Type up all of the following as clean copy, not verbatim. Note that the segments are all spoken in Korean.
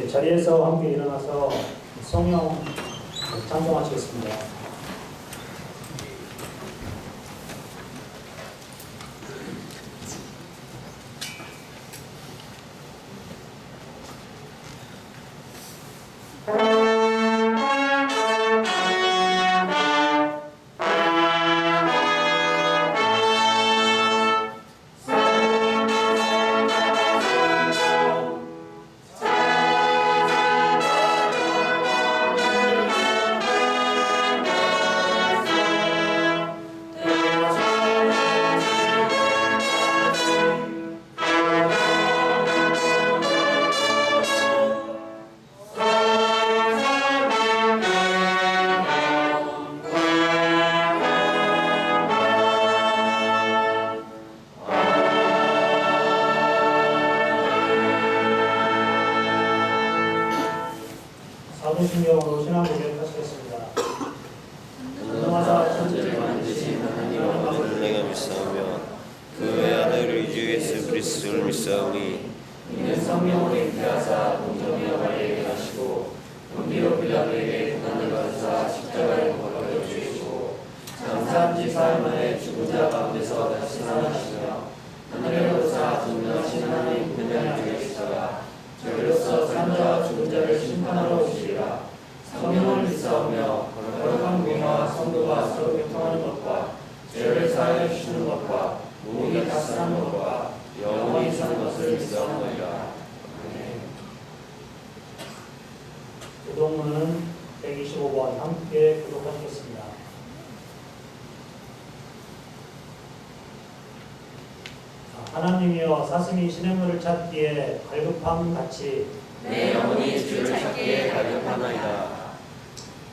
자리에서 함께 일어나서 성령 찬송하시겠습니다. 사도신경으로 신앙 고백하시겠습니다. 운동하사 천지를 만드신 하나님을 내가 믿사오며 그의 아들 주 예수 그리스도를 믿사오니 이는 성령으로 잉태하사 동정녀 마리아에게 나시고 본디오 빌라도에게 고난을 받으사 십자가에 못 박혀 죽으시고 장사한 지 사흘 만에 죽은 자 가운데서 다시 살아나시며 하늘에 오르사 전능하신 하나님 분량에 앉아 계시다가 저희로서 산 자와 죽은 자를 심판하러 오시리라. 성령을 믿사오며 거룩한 공의와 성도가 서로 교통하는 것과 죄를 사하여 주시는 것과 몸이 다스하는 것과 영원히 사는 것을 믿사오노라. 구독문은 125번 함께 구독하시겠습니다. 하나님이여 사슴이 시냇물을 찾기에 갈급함 같이 내 영혼이 주를 찾기에 갈급하나이다.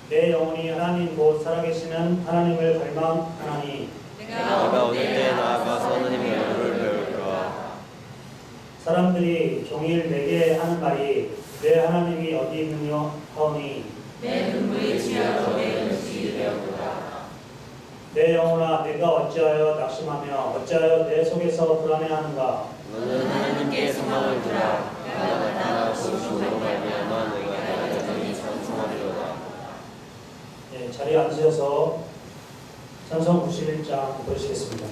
내 영혼이 하나님 곧 살아계시는 하나님을 갈망하나니 내가 어느 때 나아가서 하나님의 얼굴을 배울까. 사람들이 종일 내게 하는 말이 내 하나님이 어디 있느냐 하오니 내 눈물이 지하로 내 음식이 되었구나. 내 영혼아 내가 어찌하여 낙심하며 어찌하여 내 속에서 불안해하는가. 너는 하나님께 소망을 두라. 내가 나타나고 주로 말미암아 내가 여전히 찬송하리로다. 자리에 앉으셔서 찬송 91장 부르시겠습니다. 내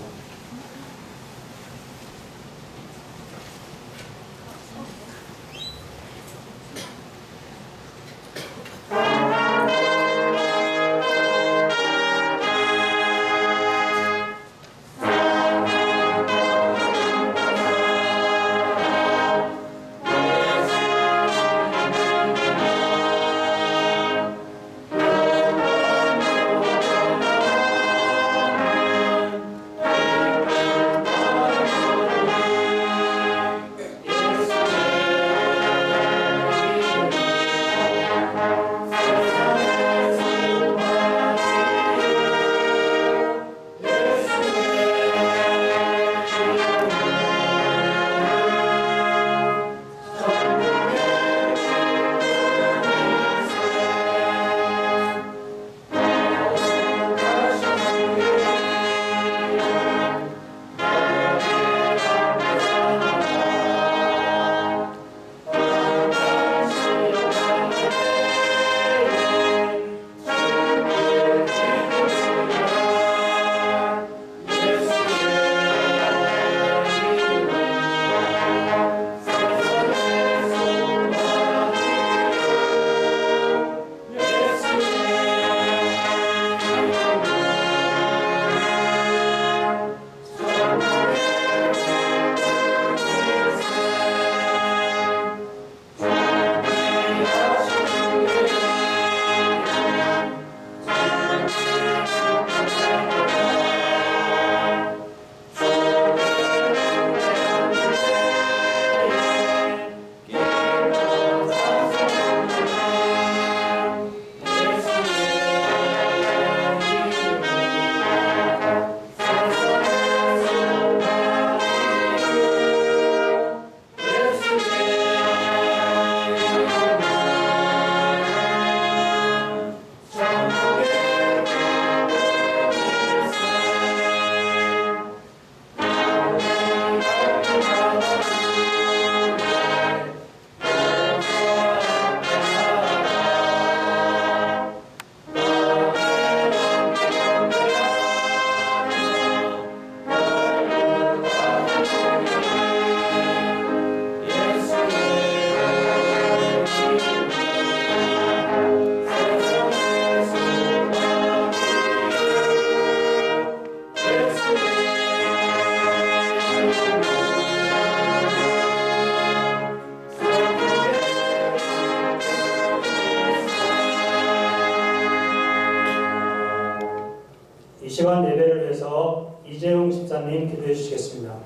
목사님 기도해 주시겠습니다.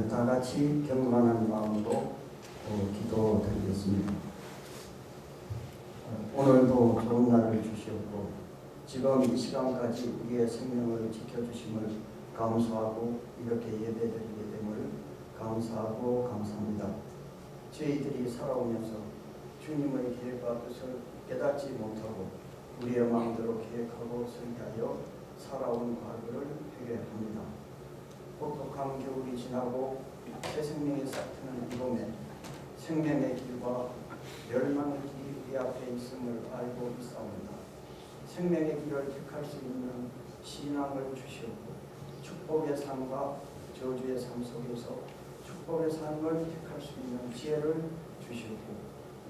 다 같이 경건한 마음으로 기도드리겠습니다. 오늘도 좋은 날을 주시었고 지금 이 시간까지 우리의 생명을 지켜주심을 감사하고 이렇게 예배드리게 됨을 감사하고 감사합니다. 저희들이 살아오면서 주님의 계획과 뜻을 깨닫지 못하고 우리의 마음대로 계획하고 설계하여 살아온 과거를 회개합니다. 혹독한 겨울이 지나고 새 생명이 싹트는 이 봄에 생명의 길과 멸망의 길이 우리 앞에 있음을 알고 있사옵니다. 생명의 길을 택할 수 있는 신앙을 주시옵고 축복의 삶과 저주의 삶 속에서 축복의 삶을 택할 수 있는 지혜를 주시옵고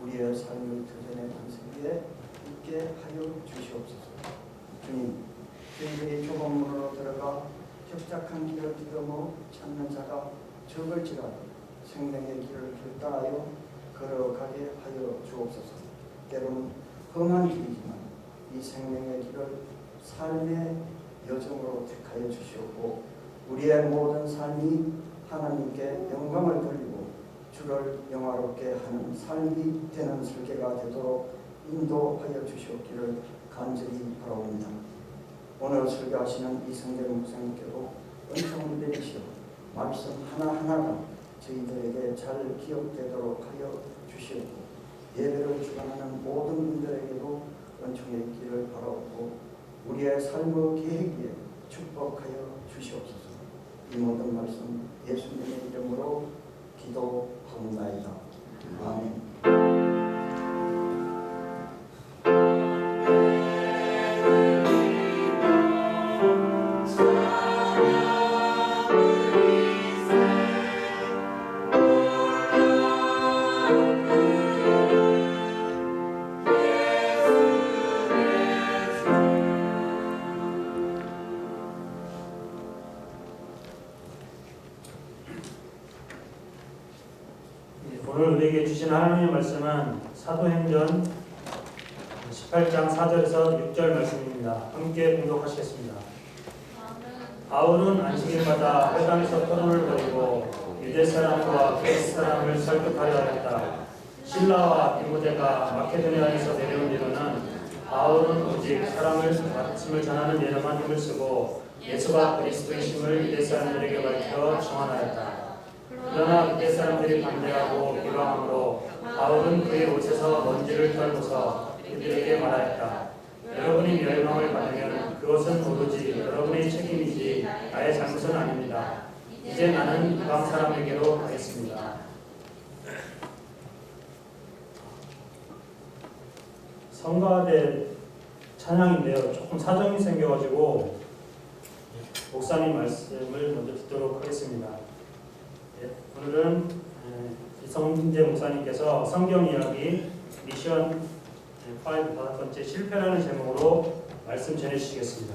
우리의 삶을 터전의 반석 위에 있게 하여 주시옵소서. 주님, 저희들이 좁은 문으로 들어가 협착한 길을 뒤dom어 찾는 자가 적을지라도 생명의 길을 결단하여 걸어가게 하여 주옵소서. 때로는 험한 길이지만 이 생명의 길을 삶의 여정으로 택하여 주시옵고 우리의 모든 삶이 하나님께 영광을 돌리고 주를 영화롭게 하는 삶이 되는 설계가 되도록 인도하여 주시옵기를 간절히 바라옵니다. 오늘 설교하시는 이성경 목사님께도 은총을 내리시어 말씀 하나하나가 저희들에게 잘 기억되도록 하여 주시옵고 예배를 주관하는 모든 분들에게도 은총의 있기를 바라옵고 우리의 삶의 계획 위에 축복하여 주시옵소서. 이 모든 말씀 예수님의 이름으로 기도하옵나이다. 아멘. 오늘 우리에게 주신 하나님의 말씀은 사도행전 18장 4절에서 6절 말씀입니다. 함께 공독하시겠습니다. 바울은 안식일마다 회당에서 토론을 벌이고 유대 사람과 그리스 사람을 설득하려 하였다. 실라와 디모데가 마케도니아에서 내려온 뒤로는 바울은 오직 사람을 말씀을 전하는 예로만 힘을 쓰고 예수가 그리스도이심을 유대 사람들에게 밝혀 증언하였다. 그러나 유대 사람들이 반대하고 비방함으로 바울은 그의 옷에서 먼지를 털고서 그들에게 말하였다. 여러분이 멸망을 받으면 그것은 오로지 여러분의 책임이지 나의 잘못은 아닙니다. 이제 나는 이방 사람에게로 가겠습니다. 성가대 찬양인데요. 조금 사정이 생겨가지고 목사님 말씀을 먼저 듣도록 하겠습니다. 오늘은 이성재 목사님께서 성경 이야기 미션 5 5번째 실패라는 제목으로 말씀 전해주시겠습니다.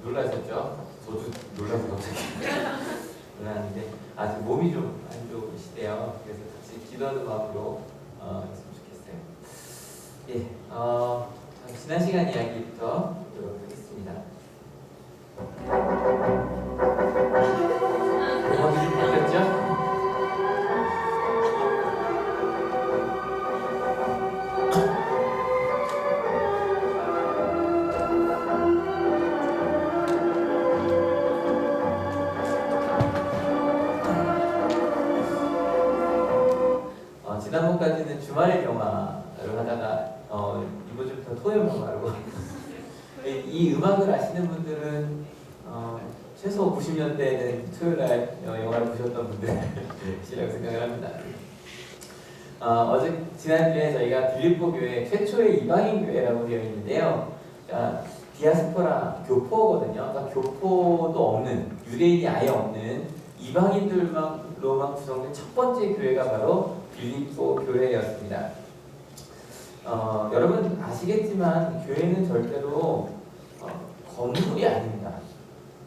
놀라셨죠? 저도 놀라서 갑자기 놀랐는데 아직 몸이 좀 안 좋으시대요. 그래서 같이 기도하는 마음으로 했으면 좋겠어요. 지난 시간 이야기부터 보도록 하겠습니다. 음악이 좀 바뀌었죠? 지난번까지는 주말의 영화를 하다가 이번 주부터 토요일 영화로 이 음악을 아시는 분들은 최소 90년대에는 토요일날 영화를 보셨던 분들이라고 생각을 합니다. 지난주에 저희가 빌립보 교회 최초의 이방인 교회라고 되어 있는데요. 디아스포라 교포거든요. 그러니까 교포도 없는, 유대인이 아예 없는 이방인들로만 구성된 첫 번째 교회가 바로 빌립보 교회였습니다. 여러분 아시겠지만 교회는 절대로 건물이 아닙니다.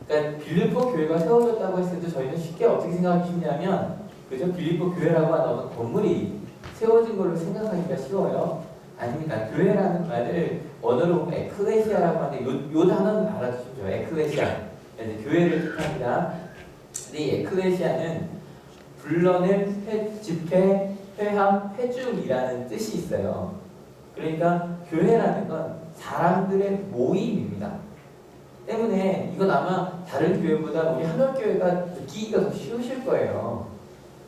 그러니까 빌립보 교회가 세워졌다고 했을 때 저희는 쉽게 어떻게 생각하기 쉽냐면 그죠? 빌립보 교회라고 하는 어떤 건물이 세워진 걸로 생각하기가 쉬워요. 아닙니다. 교회라는 말을 원어로 보면 에클레시아라고 하는데 요 단어는 알아두십시오. 에클레시아. 교회를 뜻합니다. 근데 이 에클레시아는 불러낸 집회, 회함, 회중이라는 뜻이 있어요. 그러니까 교회라는 건 사람들의 모임입니다. 때문에 이건 아마 다른 교회보다 우리 한월교회가 느끼기가 더 쉬우실 거예요.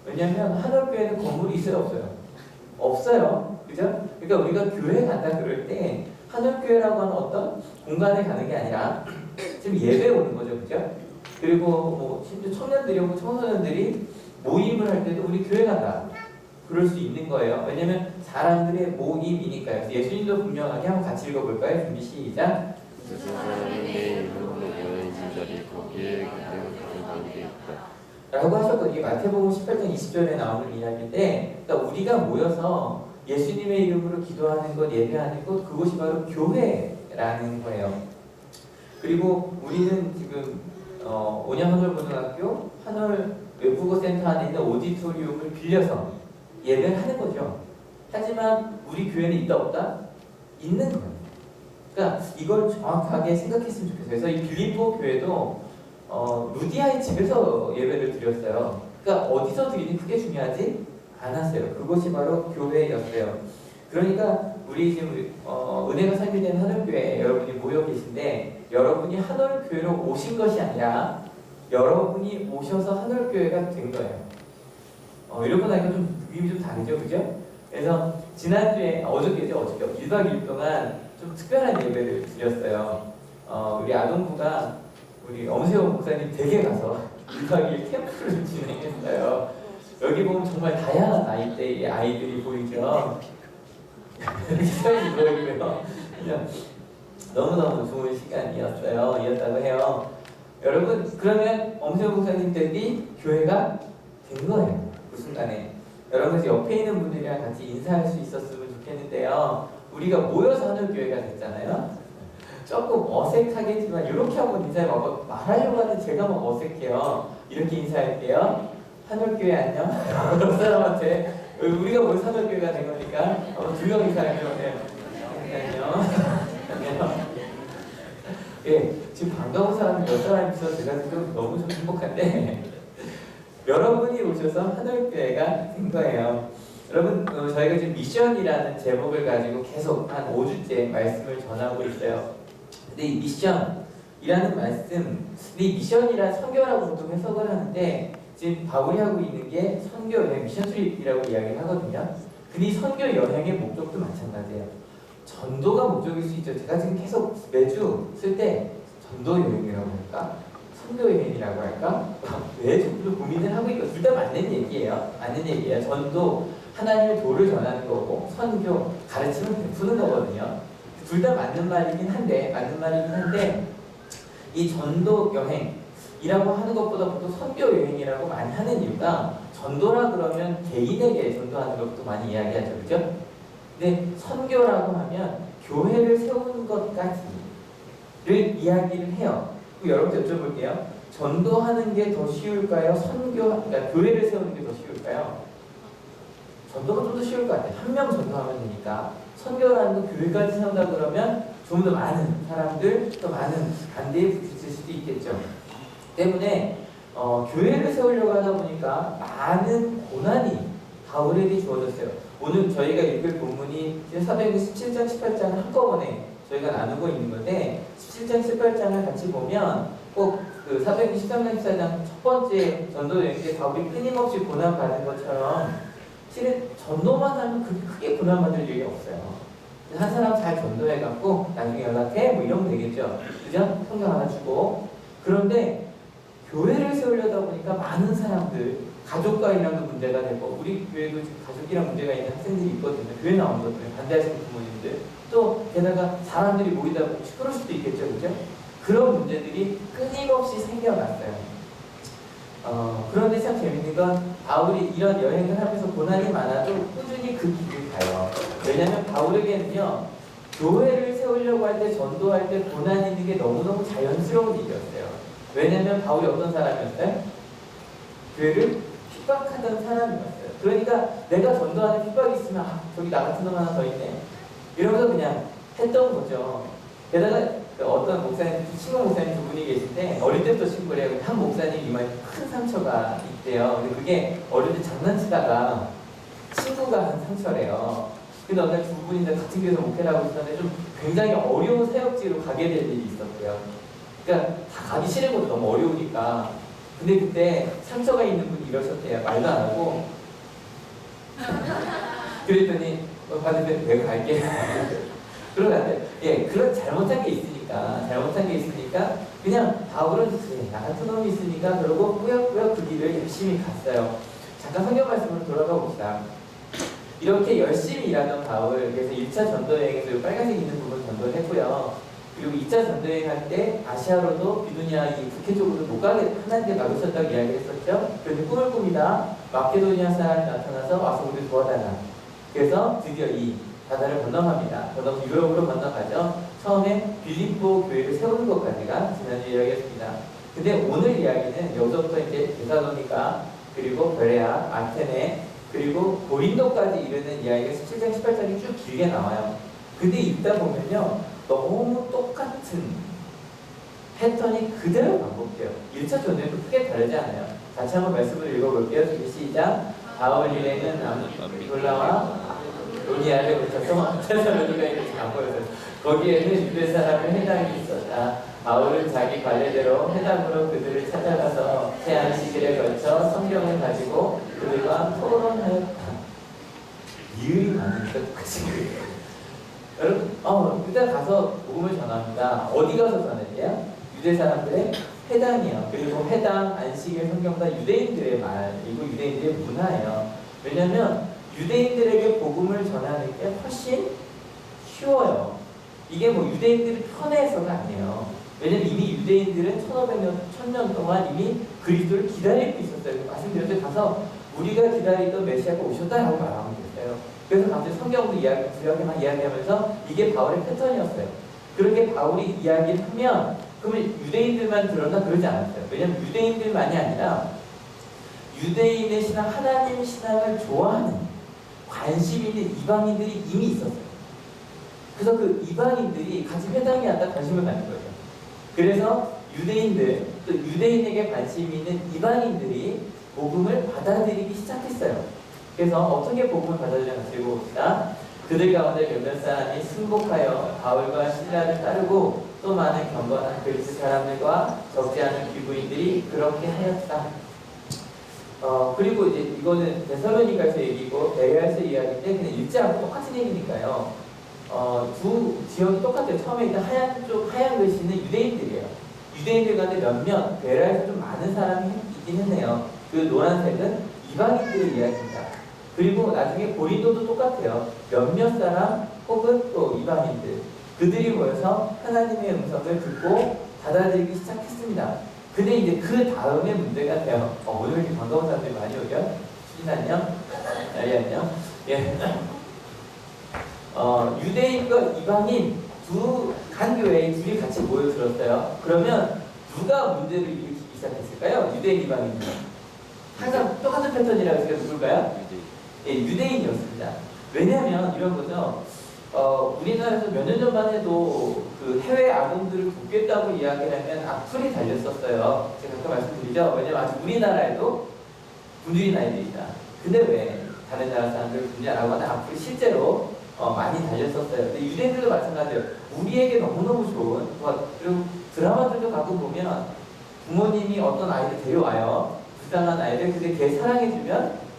왜냐하면 한월교회는 건물이 있어요, 없어요? 없어요. 그죠? 그러니까 우리가 교회 간다 그럴 때 한월교회라고 하는 어떤 공간에 가는 게 아니라 지금 예배 오는 거죠, 그죠? 그리고 뭐 심지어 청년들이 오고 청소년들이 모임을 할 때도 우리 교회 간다. 그럴 수 있는 거예요. 왜냐면 사람들의 모임이니까요. 예수님도 분명하게 한번 같이 읽어볼까요? 준비 시작. 라고 하셨거든요. 이게 마태복음 18장 20절에 나오는 이야기인데, 그러니까 우리가 모여서 예수님의 이름으로 기도하는 것, 예배하는 것, 그것이 바로 교회라는 거예요. 그리고 우리는 지금 온양 한월고등학교 한월 외국어센터 안에 있는 오디토리움을 빌려서 예배를 하는 거죠. 하지만 우리 교회는 있다 없다? 있는 거예요. 그러니까 이걸 정확하게 생각했으면 좋겠어요. 그래서 이 빌립보 교회도 루디아의 집에서 예배를 드렸어요. 그러니까 어디서 드리든 그게 중요하지 않았어요. 그것이 바로 교회였어요. 그러니까 우리 지금 은혜가 설계된 한월교회 여러분이 모여 계신데 여러분이 한월교회로 오신 것이 아니라 여러분이 오셔서 한월교회가 된 거예요. 이러고 나니까 좀 느낌이 좀 다르죠, 그죠? 그래서 지난주에 어저께죠, 1박 2일 동안 좀 특별한 예배를 드렸어요. 우리 아동부가 우리 엄세호 목사님 댁에 가서 1박 2일 캠프를 진행했어요. 여기 보면 정말 다양한 나이대의 아이들이 보이죠. 이렇게 서있는 거고요. 그냥 너무너무 좋은 시간이었다고 해요. 여러분, 그러면 엄세호 목사님 댁이 교회가 된 거예요. 그 순간에. 여러분, 옆에 있는 분들이랑 같이 인사할 수 있었으면 좋겠는데요. 우리가 모여서 하는 교회가 됐잖아요. 조금 어색하겠지만 이렇게 한번 인사해 봐봐. 말하려고 하는 제가 막 어색해요. 이렇게 인사할게요. 한월교회 안녕. 옆 사람한테 우리가 모여서 한월교회가 된 거니까 두 명 인사하면 안녕. 안녕. 예, 지금 반가운 사람이 몇 사람이 있어서 제가 지금 너무 좀 행복한데 여러분이 오셔서 한월교회가 된 거예요. 여러분, 저희가 지금 미션이라는 제목을 가지고 계속 한 5주째 말씀을 전하고 있어요. 근데 이 미션이라는 말씀, 근데 이 미션이란 선교라고 보통 해석을 하는데 지금 바울이 하고 있는 게 선교 여행, 미션 트립이라고 이야기를 하거든요. 근데 이 선교 여행의 목적도 마찬가지예요. 전도가 목적일 수 있죠. 제가 지금 계속 매주 쓸 때 전도 여행이라고 할까? 선교 여행이라고 할까? 왜 저도 고민을 하고 있고 둘 다 맞는 얘기예요. 맞는 얘기예요. 전도, 하나님의 도를 전하는 거고 선교, 가르침을 베푸는 거거든요. 둘 다 맞는 말이긴 한데 이 전도 여행이라고 하는 것보다 보통 선교 여행이라고 많이 하는 이유가 전도라 그러면 개인에게 전도하는 것도 많이 이야기하죠. 그죠? 근데 선교라고 하면 교회를 세우는 것까지를 이야기를 해요. 여러분들 여쭤볼게요. 전도하는 게 더 쉬울까요? 그러니까 교회를 세우는 게 더 쉬울까요? 전도가 좀 더 쉬울 것 같아요. 한 명 전도하면 되니까. 선교라는 거 교회까지 세운다 그러면 좀 더 많은 사람들, 더 많은 반대에 부딪힐 수도 있겠죠. 때문에 교회를 세우려고 하다 보니까 많은 고난이 바울에게 주어졌어요. 오늘 저희가 읽을 본문이 417장, 18장 한꺼번에 저희가 나누고 있는 건데 17장, 18장을 같이 보면 꼭 그 423장, 14장 첫 번째 전도 여행 때 바울이 끊임없이 고난받은 것처럼 실은 전도만 하면 그렇게 크게 고난받을 일이 없어요. 한 사람 잘 전도해갖고 나중에 연락해 뭐 이러면 되겠죠. 그죠? 성경 하나 주고. 그런데 교회를 세우려다 보니까 많은 사람들, 가족과 일하는 분들 문제가 되고 우리 교회도 지금 가족이랑 문제가 있는 학생들이 있거든요. 교회 나오는 것 때문에 반대하시는 부모님들 또 게다가 사람들이 모이다 보면 시끄러울 수도 있겠죠, 그죠? 그런 문제들이 끊임없이 생겨났어요. 그런데 참 재밌는 건 바울이 이런 여행을 하면서 고난이 많아도 꾸준히 그 길을 가요. 왜냐하면 바울에게는요 교회를 세우려고 할 때 전도할 때 고난이 있는 게 너무너무 자연스러운 일이었어요. 왜냐하면 바울이 어떤 사람이었어요? 교회를 핍박하던 사람이었어요. 그러니까 내가 전도하는 핍박이 있으면 저기 나 같은 놈 하나 더 있네 이러면서 그냥 했던 거죠. 게다가 어떤 목사님, 친구 목사님 두 분이 계신데 어릴 때부터 친구래요. 근데 한 목사님 이마에 큰 상처가 있대요. 근데 그게 어릴 때 장난치다가 친구가 한 상처래요. 근데 어느 날 두 분이 같은 교회에서 목회를 하고 있었는데 좀 굉장히 어려운 사역지로 가게 될 일이 있었대요. 그러니까 다 가기 싫은 것도 너무 어려우니까. 근데 그때 상처가 있는 분이 이러셨대요. 말도 안 하고. 그랬더니 받으면 내가 갈게. 그러면 예, 그런 잘못한 게 있으니까 그냥 바울은 나 같은 놈이 있으니까 그러고 꾸역꾸역 그 길을 열심히 갔어요. 잠깐 성경 말씀으로 돌아가 봅시다. 이렇게 열심히 일하던 바울, 그래서 1차 전도여행에서 빨간색 있는 부분 전도를 했고요. 그리고 2차 전도여행 할 때 아시아로도 비두니아 이 북해 쪽으로 못 가게 하나님께 막으셨다고 이야기를 했었죠. 그런데 꿈을 꿉니다. 마케도니아 사람이 나타나서 와서 우리 도와달라. 그래서 드디어 이 바다를 건너갑니다. 건너서 유럽으로 건너가죠. 처음에 빌립보 교회를 세우는 것까지가 지난주 이야기였습니다. 근데 오늘 이야기는 여기서부터 이제 데살로니가 그리고 베레아, 아테네 그리고 고린도까지 이르는 이야기가 17장, 18장이 쭉 길게 나와요. 근데 읽다 보면요 너무 똑같은 패턴이 그대로 반복돼요. 1차 전도에도 크게 다르지 않아요. 다시 한번 말씀을 읽어볼게요. 시작. 바울 일행은 아미돌라와 로니아를 거쳐서 데살로니가에 안 보여서 거기에는 유대 사람의 회당이 있었다. 바울은 자기 관례대로 회당으로 그들을 찾아가서 제한시기를 거쳐 성경을 가지고 그들과 토론하였다. 이유이 많으니까 똑같이 그래요. 여러분, 그때 가서 복음을 전합니다. 어디 가서 전했대요? 유대 사람들의 회당이에요. 그리고 회당, 안식일, 성경 다 유대인들의 말이고 유대인들의 문화예요. 왜냐하면 유대인들에게 복음을 전하는 게 훨씬 쉬워요. 이게 뭐 유대인들이 편해서가 아니에요. 왜냐면 이미 유대인들은 1500년, 1000년 동안 이미 그리스도를 기다리고 있었어요. 말씀드렸는데 가서 우리가 기다리던 메시아가 오셨다라고 말하면 됐어요. 그래서 갑자기 성경도 구약에만 이야기하면서 이게 바울의 패턴이었어요. 그렇게 바울이 이야기를 하면 그러면 유대인들만 들었나? 그러지 않았어요. 왜냐면 유대인들만이 아니라 유대인의 신앙, 하나님 신앙을 좋아하는 관심 있는 이방인들이 이미 있었어요. 그래서 그 이방인들이 같이 회당에 왔다 관심을 갖는 거예요. 그래서 유대인들, 또 유대인에게 관심이 있는 이방인들이 복음을 받아들이기 시작했어요. 그래서 어떻게 복음을 받아들였는지 읽어봅시다. 그들 가운데 몇몇 사람이 순복하여 바울과 실라를 따르고 또 많은 경건한 그리스 사람들과 적지 않은 귀부인들이 그렇게 하였다. 그리고 이제 이거는 데살로니가에서 얘기고 베레아에서 이야기인데 그냥 읽지 않고 똑같은 얘기니까요. 두 지역이 똑같아요. 처음에 있는 하얀 글씨는 유대인들이에요. 유대인들 가운데 몇몇 베레아에서 좀 많은 사람이 있긴 했네요. 그 노란색은 이방인들의 이야기입니다. 그리고 나중에 고린도도 똑같아요. 몇몇 사람 혹은 또 이방인들 그들이 모여서 하나님의 음성을 듣고 받아들이기 시작했습니다. 근데 이제 그 다음에 문제가 돼요. 오늘 이렇게 반가운 사람들이 많이 오죠? 수진 안녕? 나리 안녕? 예. 유대인과 이방인 간 교회에 둘이 같이 모여들었어요. 그러면 누가 문제를 일으키기 시작했을까요? 유대인, 이방인. 항상 똑같은 패턴이라고 했으니까 누굴까요? 예, 유대인이었습니다. 왜냐하면 이런 거죠. 우리나라에서 몇 년 전만 해도 그 해외 아동들을 돕겠다고 이야기를 하면 악플이 달렸었어요. 제가 아까 말씀드리죠. 왜냐면 아직 우리나라에도 굶주린 아이들이 있다. 근데 왜 다른 나라 사람들 굶주리라고 하는 악플이 실제로 많이 달렸었어요. 근데 유대인들도 마찬가지예요. 우리에게 너무너무 좋은 그리고 드라마들도 가끔 보면 부모님이 어떤 아이를 데려와요. 불쌍한 아이를. 근데 걔 사랑해주면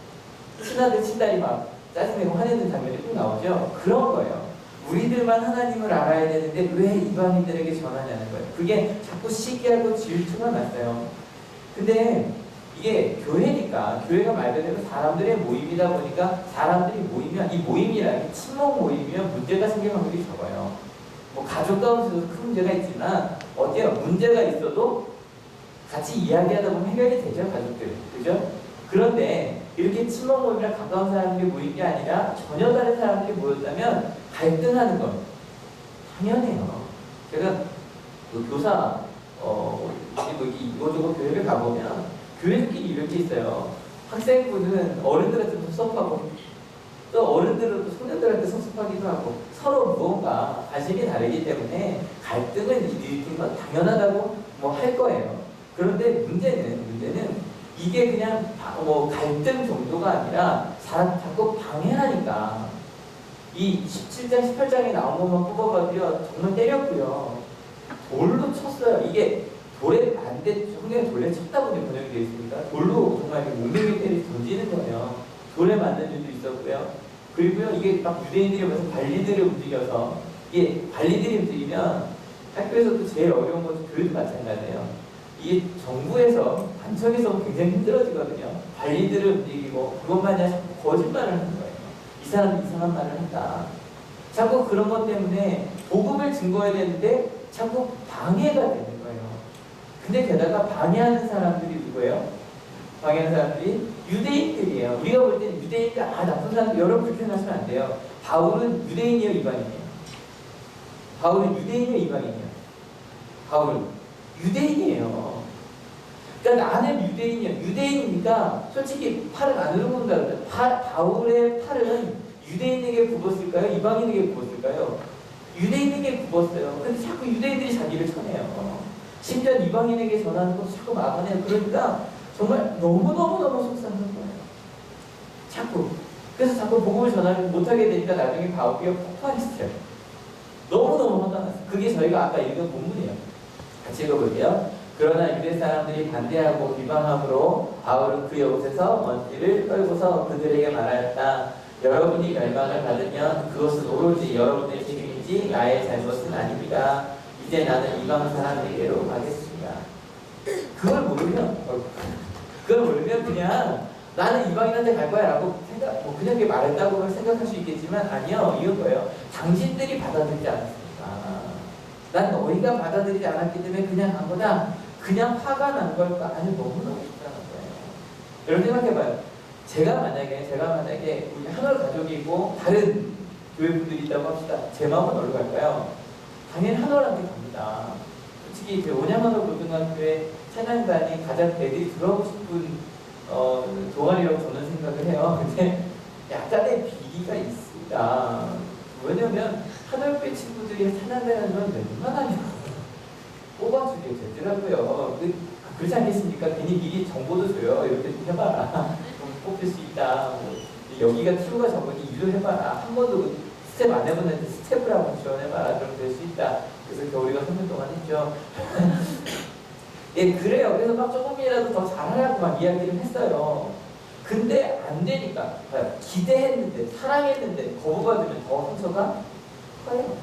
친아들 친딸이 막 짜증내고 화내는 장면이 꼭 나오죠. 그런 거예요. 우리들만 하나님을 알아야 되는데 왜 이방인들에게 전하냐는 거예요. 그게 자꾸 시기하고 질투가 났어요. 근데 이게 교회니까 교회가 말 그대로 사람들의 모임이다 보니까 사람들이 모이면 이 모임이라는 게 친목 모임이면 문제가 생길 확률이 적어요. 뭐 가족 가운데서도 큰 문제가 있지만 어때요? 문제가 있어도 같이 이야기하다 보면 해결이 되죠, 가족들. 그죠? 그런데 이렇게 친목 모임이나 가까운 사람들이 모인 게 아니라 전혀 다른 사람들이 모였다면 갈등하는 건 당연해요. 제가 그 교사 이곳저곳 교회를 가보면 교회들끼리 이렇게 있어요. 학생부는 어른들한테 섭섭하고 또 어른들은 또 소년들한테 섭섭하기도 하고 서로 무언가 관심이 다르기 때문에 갈등을 일으키는 건 당연하다고 뭐 할 거예요. 그런데 문제는 이게 그냥 뭐 갈등 정도가 아니라 사람 자꾸 방해하니까 이 17장, 18장에 나온 것만 뽑아봐도요 정말 때렸고요. 돌로 쳤어요. 이게 돌에 성경에 돌에 쳤다 보니 번역이 되어 있습니다. 돌로 정말 몸매를 때리 던지는 거예요. 돌에 맞는 일도 있었고요. 그리고요 이게 막 유대인들이 와서 관리들을 움직여서 이게 관리들이 움직이면 학교에서도 제일 어려운 것은 교회도 마찬가지예요. 이게 정부에서 관청에서 굉장히 힘들어지거든요. 관리들을 움직이고 그것만이 아니라 자꾸 거짓말을 하는 거예요. 이 사람이 이상한 말을 한다. 자꾸 그런 것 때문에 복음을 증거해야 되는데 자꾸 방해가 되는 거예요. 근데 게다가 방해하는 사람들이 누구예요? 방해하는 사람들이 유대인들이에요. 우리가 볼 때는 유대인들 나쁜 사람들 여러분 그렇게 생각하시면 안 돼요. 바울은 유대인이에요, 이방인이에요? 바울은 유대인이에요, 이방인이에요? 바울은 유대인이에요. 그러니까 나는 유대인이에요. 유대인이니까 솔직히 팔을 안으로 본다 그러죠. 바울의 팔은 유대인에게 굽었을까요? 이방인에게 굽었을까요? 유대인에게 굽었어요. 근데 자꾸 유대인들이 자기를 쳐내요. 심지어 이방인에게 전하는 것도 자꾸 막아내요. 그러니까 정말 너무너무 속상한 거예요. 자꾸. 그래서 자꾸 복음을 전하지 못하게 되니까 나중에 바울이 폭발했어요. 너무너무 화가 났어요. 그게 저희가 아까 읽은 본문이에요. 같이 읽어볼게요. 그러나 유대 사람들이 반대하고 비방함으로 바울은 그 곳에서 먼지를 떨고서 그들에게 말하였다. 여러분이 멸망을 받으면 그것은 오로지 여러분의 책임이지 나의 잘못은 아닙니다. 이제 나는 이방 사람에게로 가겠습니다. 그걸 모르면 그냥 나는 이방인한테 갈 거야 라고 그냥 이렇게 말했다고 생각할 수 있겠지만 아니요. 이건 거예요. 당신들이 받아들이지 않았습니다. 난 너희가 받아들이지 않았기 때문에 그냥 간 거다. 그냥 화가 난 걸까? 아니 너무너무 속상한 거예요. 여러분 생각해봐요. 제가 만약에 우리 하늘 가족이고 다른 교회분들이 있다고 합시다. 제 마음은 어디로 갈까요? 당연히 하늘한테 갑니다. 솔직히 그 온양하늘 고등학교에 찬양단이 가장 애들이 들어가고 싶은 동아리라고 저는 생각을 해요. 근데 약간의 비리가 있습니다. 왜냐면 하늘교회 친구들이 찬양단을 웬만하면 뽑아주게 되더라고요. 그렇지 않겠습니까? 괜히 미리 정보도 줘요. 이렇게 해봐라. 뽑힐 수 있다. 뭐, 여기가 티오가 적으니 유도해봐라. 한 번도 스텝 안 해본 애들 스텝을 한번 지원해봐라. 그럼 될 수 있다. 그래서 겨울이가 3년 동안 했죠. 예, 그래요. 그래서 막 조금이라도 더 잘하라고 막 이야기를 했어요. 근데 안 되니까. 기대했는데, 사랑했는데, 거부받으면 더 상처가 커요.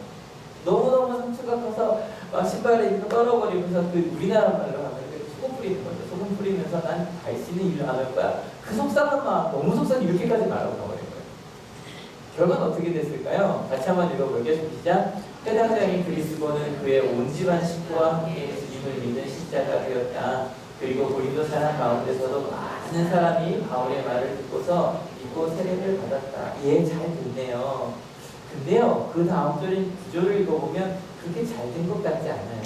너무너무 상처가 커서 막 신발에 떨어버리면서 그 우리나라 말로 하면 소금 뿌리는 거죠. 소금 뿌리면서 난 다시는 일을 안 할 거야. 그 속상한 마음, 너무 속상해 이렇게까지 말하고 나버린 거예요. 결과는 어떻게 됐을까요? 같이 한번 읽어볼게요. 시작. 해당장인 그리스도는 그의 온 집안 식구와 함께 주님을 믿는 십자가 되었다. 그리고 고린도 사람 가운데서도 많은 사람이 바울의 말을 듣고서 믿고 세례를 받았다. 예, 잘 됐네요. 근데요, 그 다음 절인 구조를 읽어보면 그렇게 잘 된 것 같지 않아요.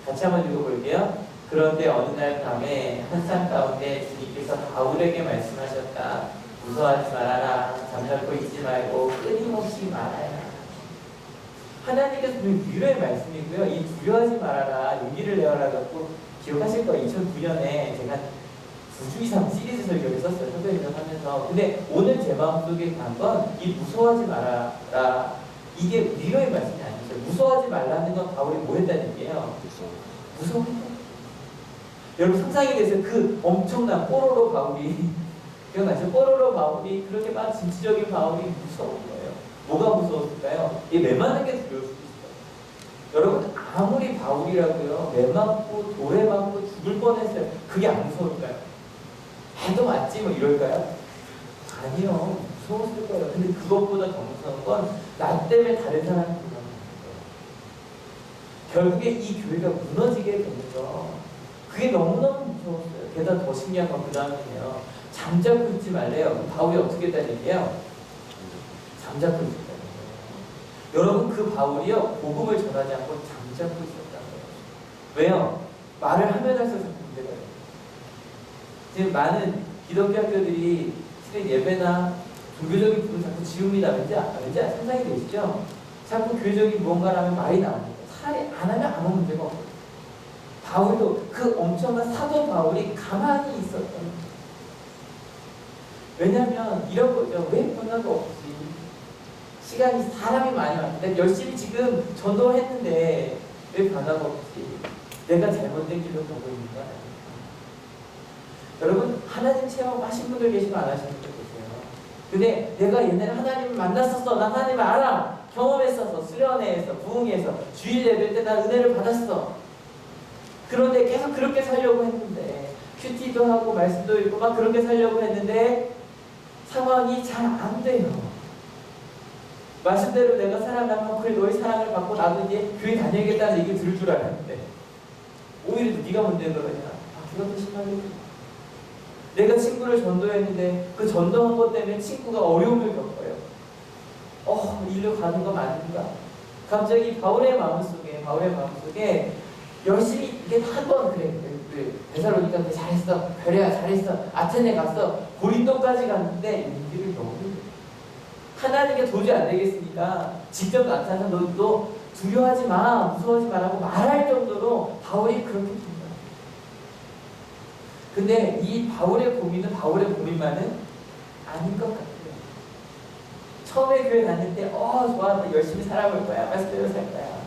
같이 한번 읽어볼게요. 그런데 어느 날 밤에 한 산 가운데 주님께서 바울에게 말씀하셨다. 무서워하지 말아라. 잠자코 있지 말고 끊임없이 말하라. 하나님께서 유료의 말씀이고요. 이 두려워하지 말아라. 용기를 내어라 갖고 기억하실 거예요. 2009년에 제가 9주 이상 시리즈 설교를 썼어요. 선배님을 하면서. 근데 오늘 제 마음속에 간 건 이 무서워하지 말아라. 이게 위로의 말씀이 아니죠. 무서워하지 말라는 건 바울이 뭐 했다는 얘기예요? 무서워했다. 여러분 상상이 돼서 그 엄청난 뽀로로 바울이 기억나죠? 뽀로로 바울이 그렇게 막 진취적인 바울이 무서운 거예요. 뭐가 무서웠을까요? 이 매맞는 게 두려울 수도 있어요. 여러분 아무리 바울이라고요 매 맞고 돌에 맞고 죽을 뻔했어요. 그게 안 무서울까요? 해도 맞지 뭐 이럴까요? 아니요. 무서웠을 거예요. 근데 그것보다 더 무서운 건 나 때문에 다른 사람이 무너지는 거예요. 결국에 이 교회가 무너지게 되는 거 그게 너무너무 무서웠어요. 게다가 더 신기한 건 그 다음에는요. 잠자코 있지 말래요. 바울이 어떻게 했다는 얘기예요? 잠자코 있었다는 거예요. 여러분 그 바울이요. 복음을 전하지 않고 잠자코 있었다는 거예요. 왜요? 말을 하면 할수록 자꾸 문제가 돼요. 지금 많은 기독교 학교들이 실은 예배나 종교적인 부분을 자꾸 지웁니다. 왠지 상상이 되시죠? 자꾸 교회적인 무언가를 하면 말이 나옵니다. 차라리 안 하면 아무 문제가 없어요. 바울도 그 엄청난 사도 바울이 가만히 있었던 거예요. 왜냐하면 이런 거죠. 왜 변화가 없지? 시간이 사람이 많이 왔는데 열심히 지금 전도했는데 왜 변화가 없지? 내가 잘못된 길로 가고 있는 거 아니에요? 여러분 하나님 체험하신 분들 계시고 안 하시는 분들 계세요. 근데 내가 옛날에 하나님을 만났었어. 나 하나님을 알아. 경험했었어. 수련회에서 부흥회에서 주일 예배 때 나 은혜를 받았어. 그런데 계속 그렇게 살려고 했는데 큐티도 하고 말씀도 읽고 막 그렇게 살려고 했는데 상황이 잘 안 돼요. 말씀대로 내가 살아가면 그래 너의 사랑을 받고 나도 이제 교회 다녀야겠다는 얘기를 들을 줄 알았는데 오히려 네가 문제인 거냐. 그것도 심하게 내가 친구를 전도했는데 그 전도한 것 때문에 친구가 어려움을 겪어요. 일로 가는 거 맞는가? 갑자기 바울의 마음속에 열심히 이게 한 번 그래 베살로니가 잘했어. 베레아 잘했어. 아테네 갔어. 고린도까지 갔는데 용기를 너무 하나님께 도저히 안 되겠으니까 직접 나타나서 너 두려워하지 마, 무서워하지 마라고 말할 정도로 바울이 그렇게 됩니다. 근데 이 바울의 고민만은 아닌 것 같아요. 처음에 교회 다닐 때 좋아, 열심히 살아볼 거야, 말씀대로 살 거야.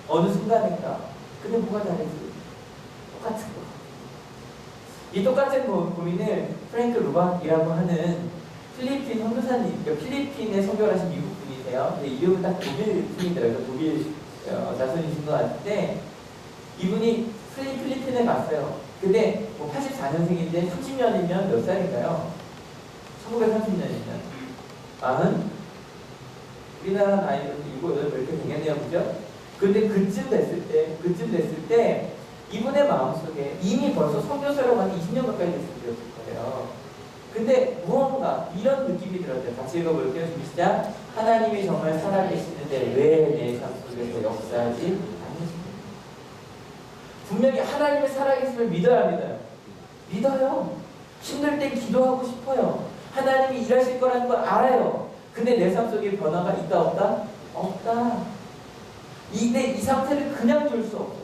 어느 순간인가 근데 뭐가 다르지? 똑같은 거. 이 똑같은 고민을 프랭크 루박이라고 하는 필리핀 선교사님, 필리핀에 선교를 하신 미국 분이세요. 근데 이름은 딱 독일 분이더라고요. 독일 자손이신 것 같은데 이분이 필리핀에 갔어요. 근데 84년생인데 30년이면 몇 살인가요? 1930년이면 우리나라 나이로 7, 8 이렇게 되겠네요. 그죠? 근데 그쯤 됐을 때 이분의 마음속에 이미 벌써 선교사로 한 20년 가까이 됐을 거예요. 근데 무언가 이런 느낌이 들었대요. 같이 읽어볼게요. 시작. 하나님이 정말 살아계시는데 왜 내 삶 속에서 역사하지 않으십니까? 분명히 하나님의 살아계심을 믿어요. 믿어요. 힘들 땐 기도하고 싶어요. 하나님이 일하실 거라는 걸 알아요. 근데 내 삶 속에 변화가 있다 없다? 없다. 근데 이 상태를 그냥 둘 수 없어요.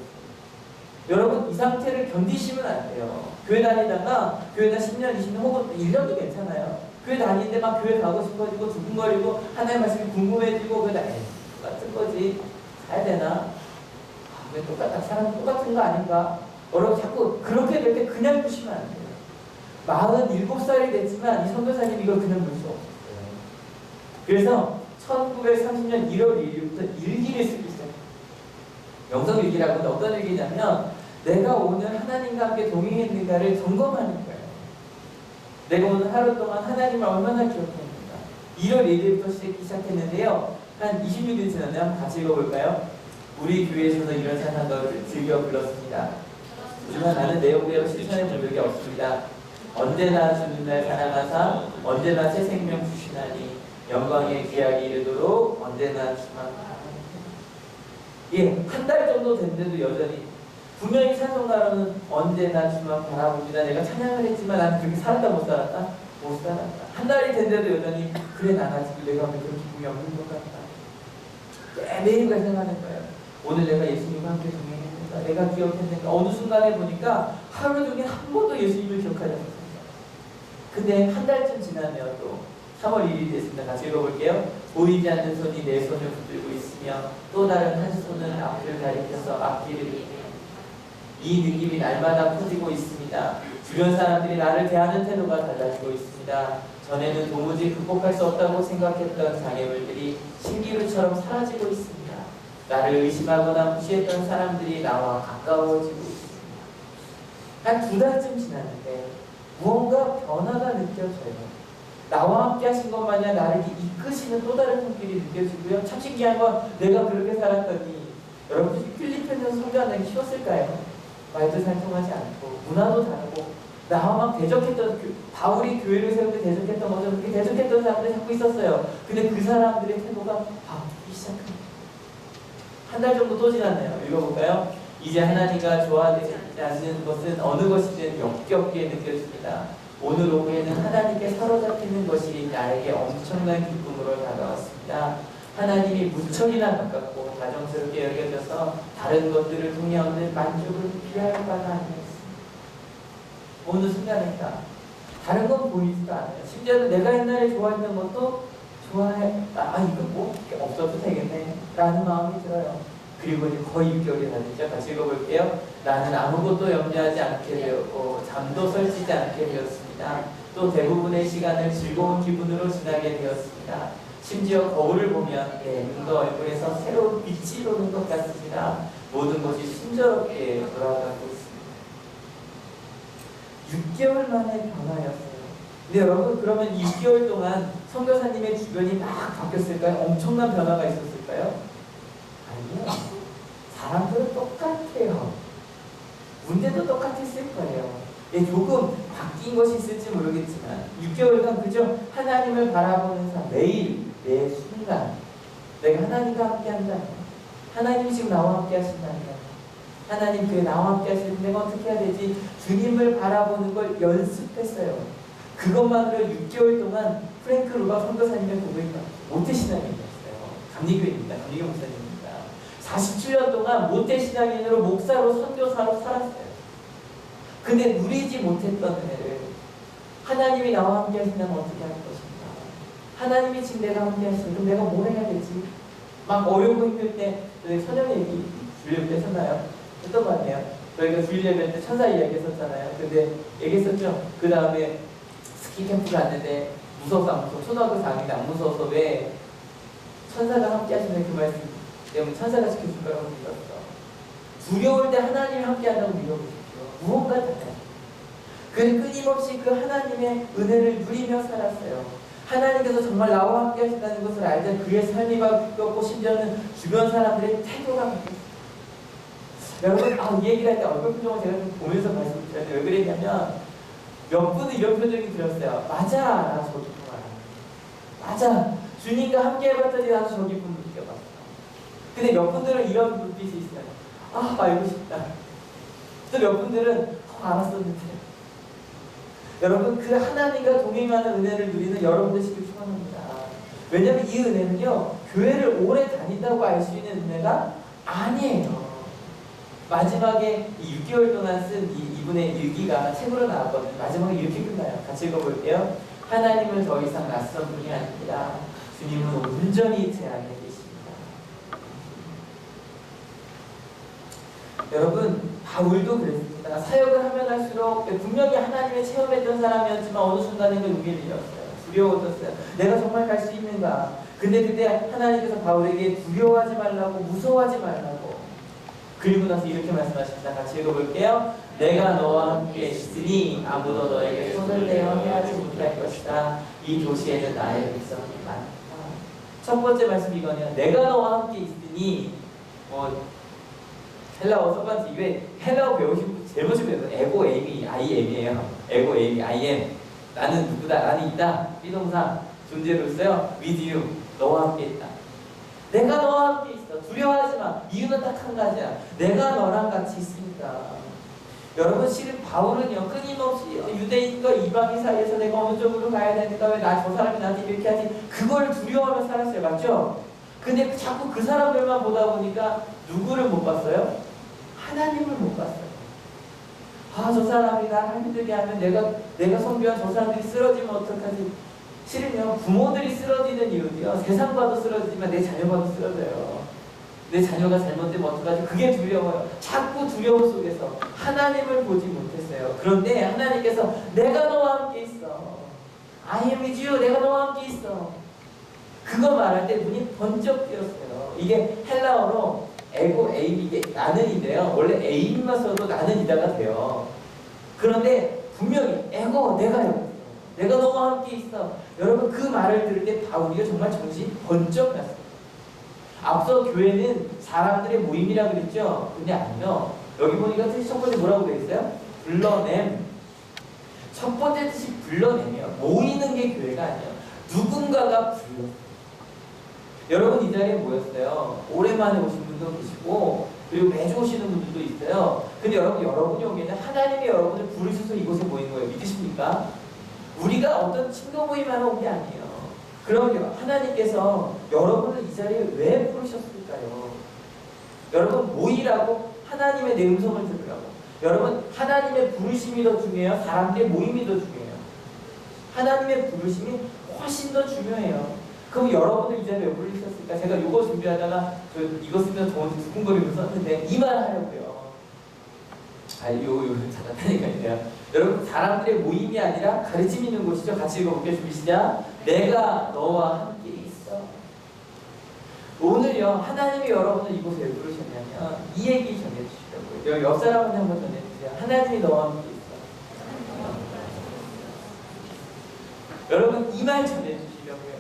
여러분 이 상태를 견디시면 안 돼요. 교회 다니다가 교회다 10년, 20년 혹은 1년도 괜찮아요. 교회 다니는데 막 교회 가고 싶어지고 두근거리고 하나님 말씀이 궁금해지고 그러다 똑같은 거지. 가야 되나? 왜 사람 똑같은 거 아닌가? 여러분 자꾸 그렇게 될 때 그냥 두시면 안 돼요. 47살이 됐지만 이 선교사님 이걸 그냥 둘 수 없었어요. 그래서 1930년 1월 1일부터 일기를 쓰기 시작해요. 영성일기라고는 어떤 일기냐면 내가 오늘 하나님과 함께 동행했는가를 점검하는 거예요. 내가 오늘 하루 동안 하나님을 얼마나 기억했는가. 1월 1일부터 쓰기 시작했는데요. 한 26일 지났네요. 한번 같이 읽어볼까요? 우리 교회에서도 이런 찬양을 즐겨 불렀습니다. 하지만 나는 내용대로 실천해 본 적이 없습니다. 언제나 주는 날 사랑하사 언제나 새 생명 주시나니 영광의 귀하게 이르도록 언제나 주만 한 달 정도 됐는데도 여전히 분명히 찬송가로는 언제나 주만 바라봅니다. 내가 찬양을 했지만 나는 그렇게 살았다 못 살았다? 못 살았다. 한 달이 됐는데도 여전히 그래 나 지금 내가 왜 그런 기분이 없는 것 같다. 매일같이 생각하는 거예요. 오늘 내가 예수님과 함께 동행했는가? 내가 기억했는가? 어느 순간에 보니까 하루 종일 한 번도 예수님을 기억하지 않았습니다. 근데 한 달쯤 지나면 또 3월 1일이 됐습니다. 같이 읽어볼게요. 보이지 않는 손이 내 손을 붙들고 있으며 또 다른 한 손은 앞을 가리켜서 앞길을 이 느낌이 날마다 커지고 있습니다. 주변 사람들이 나를 대하는 태도가 달라지고 있습니다. 전에는 도무지 극복할 수 없다고 생각했던 장애물들이 신기루처럼 사라지고 있습니다. 나를 의심하거나 무시했던 사람들이 나와 가까워지고 있습니다. 한 2달쯤 지났는데 무언가 변화가 느껴져요. 나와 함께 하신 것 마냥 나를 이끄시는 또 다른 손길이 느껴지고요. 참 신기한 건 내가 그렇게 살았더니 여러분 필리핀에서 성교하는 키웠을까요? 말도 잘 통하지 않고 문화도 다르고 나와 막 대적했던 바울이 교회를 세울 때 대적했던 것처럼 그렇게 대적했던 사람들이 자꾸 있었어요. 근데 그 사람들의 태도가 바뀌기 시작합니다. 한 달 정도 또 지났네요. 읽어볼까요? 이제 하나님과 좋아하지 않는 것은 어느 것이든 역겹게 느껴집니다. 오늘 오후에는 하나님께 사로잡히는 것이 나에게 엄청난 기쁨으로 다가왔습니다. 하나님이 무척이나 가깝고 다정스럽게 여겨져서 다른 것들을 통해 얻는 만족을 비할 바가 아니었습니다. 어느 순간인가 다른 건 보이지도 않아요. 심지어는 내가 옛날에 좋아했던 것도 이거 뭐 없어도 되겠네 라는 마음이 들어요. 그리고 이제 거의 6개월이 다 됐죠. 같이 읽어볼게요. 나는 아무것도 염려하지 않게 되었고 잠도 설치지 않게 되었습니다. 또 대부분의 시간을 즐거운 기분으로 지나게 되었습니다. 심지어 거울을 보면 내 눈과 얼굴에서 새로운 빛이 도는 것 같습니다. 모든 것이 순조롭게 돌아가고 있습니다. 6개월 만에 변화였어요. 근데 여러분 그러면 6개월 동안 선교사님의 주변이 막 바뀌었을까요? 엄청난 변화가 있었을까요? 아니요. 사람들은 똑같아요. 문제도 똑같았을 거예요. 조금 바뀐 것이 있을지 모르겠지만 6개월간 그저 하나님을 바라보는 삶, 매일 매 순간 내가 하나님과 함께 한다면 하나님이 지금 나와 함께 하신다면 하나님 그에 나와 함께 하시는데 내가 어떻게 해야 되지? 주님을 바라보는 걸 연습했어요. 그것만으로 6개월 동안 프랭크 루가 선교사님의 고백이 모태신앙인이었어요. 감리교입니다. 감리교 목사님입니다. 47년 동안 모태신앙인으로 목사로 선교사로 살았어요. 근데 누리지 못했던 은혜를 하나님이 나와 함께 하신다면 어떻게 할 것인가? 하나님이 지금 내가 함께 하시면 그럼 내가 뭘 해야 되지? 막 어려고 힘들 때 선영 얘기 주일 때 했었나요? 했던 거 아니에요? 저희가 주일 예배 때 천사 이야기 했었잖아요. 근데 얘기했었죠? 그 다음에 스키 캠프 갔는데 무서워서 안 무서워. 초등학교 4학년 때 안 무서워서 왜 천사가 함께 하시는 그 말씀 때문에 천사가 지켜줄 거라고 믿었어. 두려울 때 하나님이 함께 한다고 믿어보십시오. 무언가 달라요. 그는 끊임없이 그 하나님의 은혜를 누리며 살았어요. 하나님께서 정말 나와 함께 하신다는 것을 알자 그의 삶이 바뀌었고 심지어는 주변 사람들의 태도가 바뀌었어요. 여러분 이 얘기를 할 때 얼굴 표정을 제가 좀 보면서 말씀드렸는데 왜 그랬냐면 몇 분은 이런 표정이 들었어요. 맞아, 나 저기 구나. 맞아, 주님과 함께 해봤더니 나도 저기 분 느껴봤어. 근데 몇 분들은 이런 눈빛이 있어요. 알고 싶다. 또 몇 분들은 알았었는데. 여러분 그 하나님과 동행하는 은혜를 누리는 여러분들 시길 축원합니다. 왜냐하면 이 은혜는요 교회를 오래 다닌다고 알 수 있는 은혜가 아니에요. 마지막에 이 6개월 동안 쓴 이분의 일기가 책으로 나왔거든요. 마지막에 이렇게 끝나요. 같이 읽어볼게요. 하나님은 더 이상 낯선 분이 아닙니다. 주님은 온전히 제 안에 계십니다. 여러분 바울도 그랬습니다. 사역을 하면 할수록 분명히 하나님의 체험했던 사람이었지만 어느 순간에 그 용기를 잃었어요. 두려워졌어요. 내가 정말 갈 수 있는가? 근데 그때 하나님께서 바울에게 두려워하지 말라고 무서워하지 말라고 그리고 나서 이렇게 말씀하십니다. 같이 읽어볼게요. 내가 너와 함께 있으니 아무도 너에게 손을 내어 해하지 못할 것이다. 이 도시에는 나의 백성이 많다. 첫 번째 말씀 이거네요. 내가 너와 함께 있으니 헬라어 첫 번째 이게 헬라어 배우신 분 제일 먼저 배워요. 에고 에이미 IM이에요. 에고 에이미 IM 나는 누구다. 나는 있다. 비동사 존재로서요. with you 너와 함께 있다. 내가 너와 함께 있어. 두려워하지 마. 이유는 딱 한 가지야. 내가 너랑 같이 있으니까. 여러분 실은 바울은요 끊임없이 유대인과 이방인 사이에서 내가 어느 쪽으로 가야 되니까 왜 저 사람이 나한테 이렇게 하지? 그걸 두려워하며 살았어요. 맞죠? 근데 자꾸 그 사람들만 보다 보니까 누구를 못 봤어요? 하나님을 못 봤어요. 저 사람이 나 힘들게 하면 내가 선교한 저 사람들이 쓰러지면 어떡하지? 실은요 부모들이 쓰러지는 이유도요 세상과도 쓰러지지만 내 자녀과도 쓰러져요. 내 자녀가 잘못되면 어떡하지? 그게 두려워요. 자꾸 두려움 속에서 하나님을 보지 못했어요. 그런데 하나님께서 내가 너와 함께 있어. I am with you. 내가 너와 함께 있어. 그거 말할 때 눈이 번쩍 뜨였어요. 이게 헬라어로 에고 에임 이게 나는인데요. 원래 에임만 써도 나는이다가 돼요. 그런데 분명히 에고 죽어, 내가 여기 있어. 내가 너와 함께 있어. 여러분 그 말을 들을 때 바울이가 정말 정신이 번쩍 났어요. 앞서 교회는 사람들의 모임이라 그랬죠. 근데 아니요. 여기 보니까 뜻이 첫 번째 뭐라고 되어 있어요? 불러냄. 첫 번째 뜻이 불러내며 모이는 게 교회가 아니에요. 누군가가 불러. 여러분 이 자리에 모였어요. 오랜만에 오신 분도 계시고 그리고 매주 오시는 분들도 있어요. 근데 여러분이 오기에는 하나님이 여러분을 부르셔서 이곳에 모인 거예요. 믿으십니까? 우리가 어떤 친구 모임하러 온 게 아니에요. 그러면 하나님께서 여러분을 이 자리에 왜 부르셨을까요? 여러분 모이라고 하나님의 내 음성을 들으라고. 여러분 하나님의 부르심이 더 중요해요? 사람들의 모임이 더 중요해요? 하나님의 부르심이 훨씬 더 중요해요. 그럼 여러분들 이 자리에 왜 부르셨을까? 제가 이거 준비하다가 이거 쓰면서 더 두근거리면서 썼는데 이 말 하려고요. 이거 잘났다니까요. 여러분 사람들의 모임이 아니라 가르침 있는 곳이죠. 같이 읽어볼게요. 준비 시작. 내가 너와 함께 있어. 오늘요 하나님이 여러분을 이곳에 왜 부르셨냐면 이 얘기 전해주시려고요. 옆 사람한테 한번 전해주세요. 하나님이 너와 함께 있어. 여러분 이 말 전해주시려고요.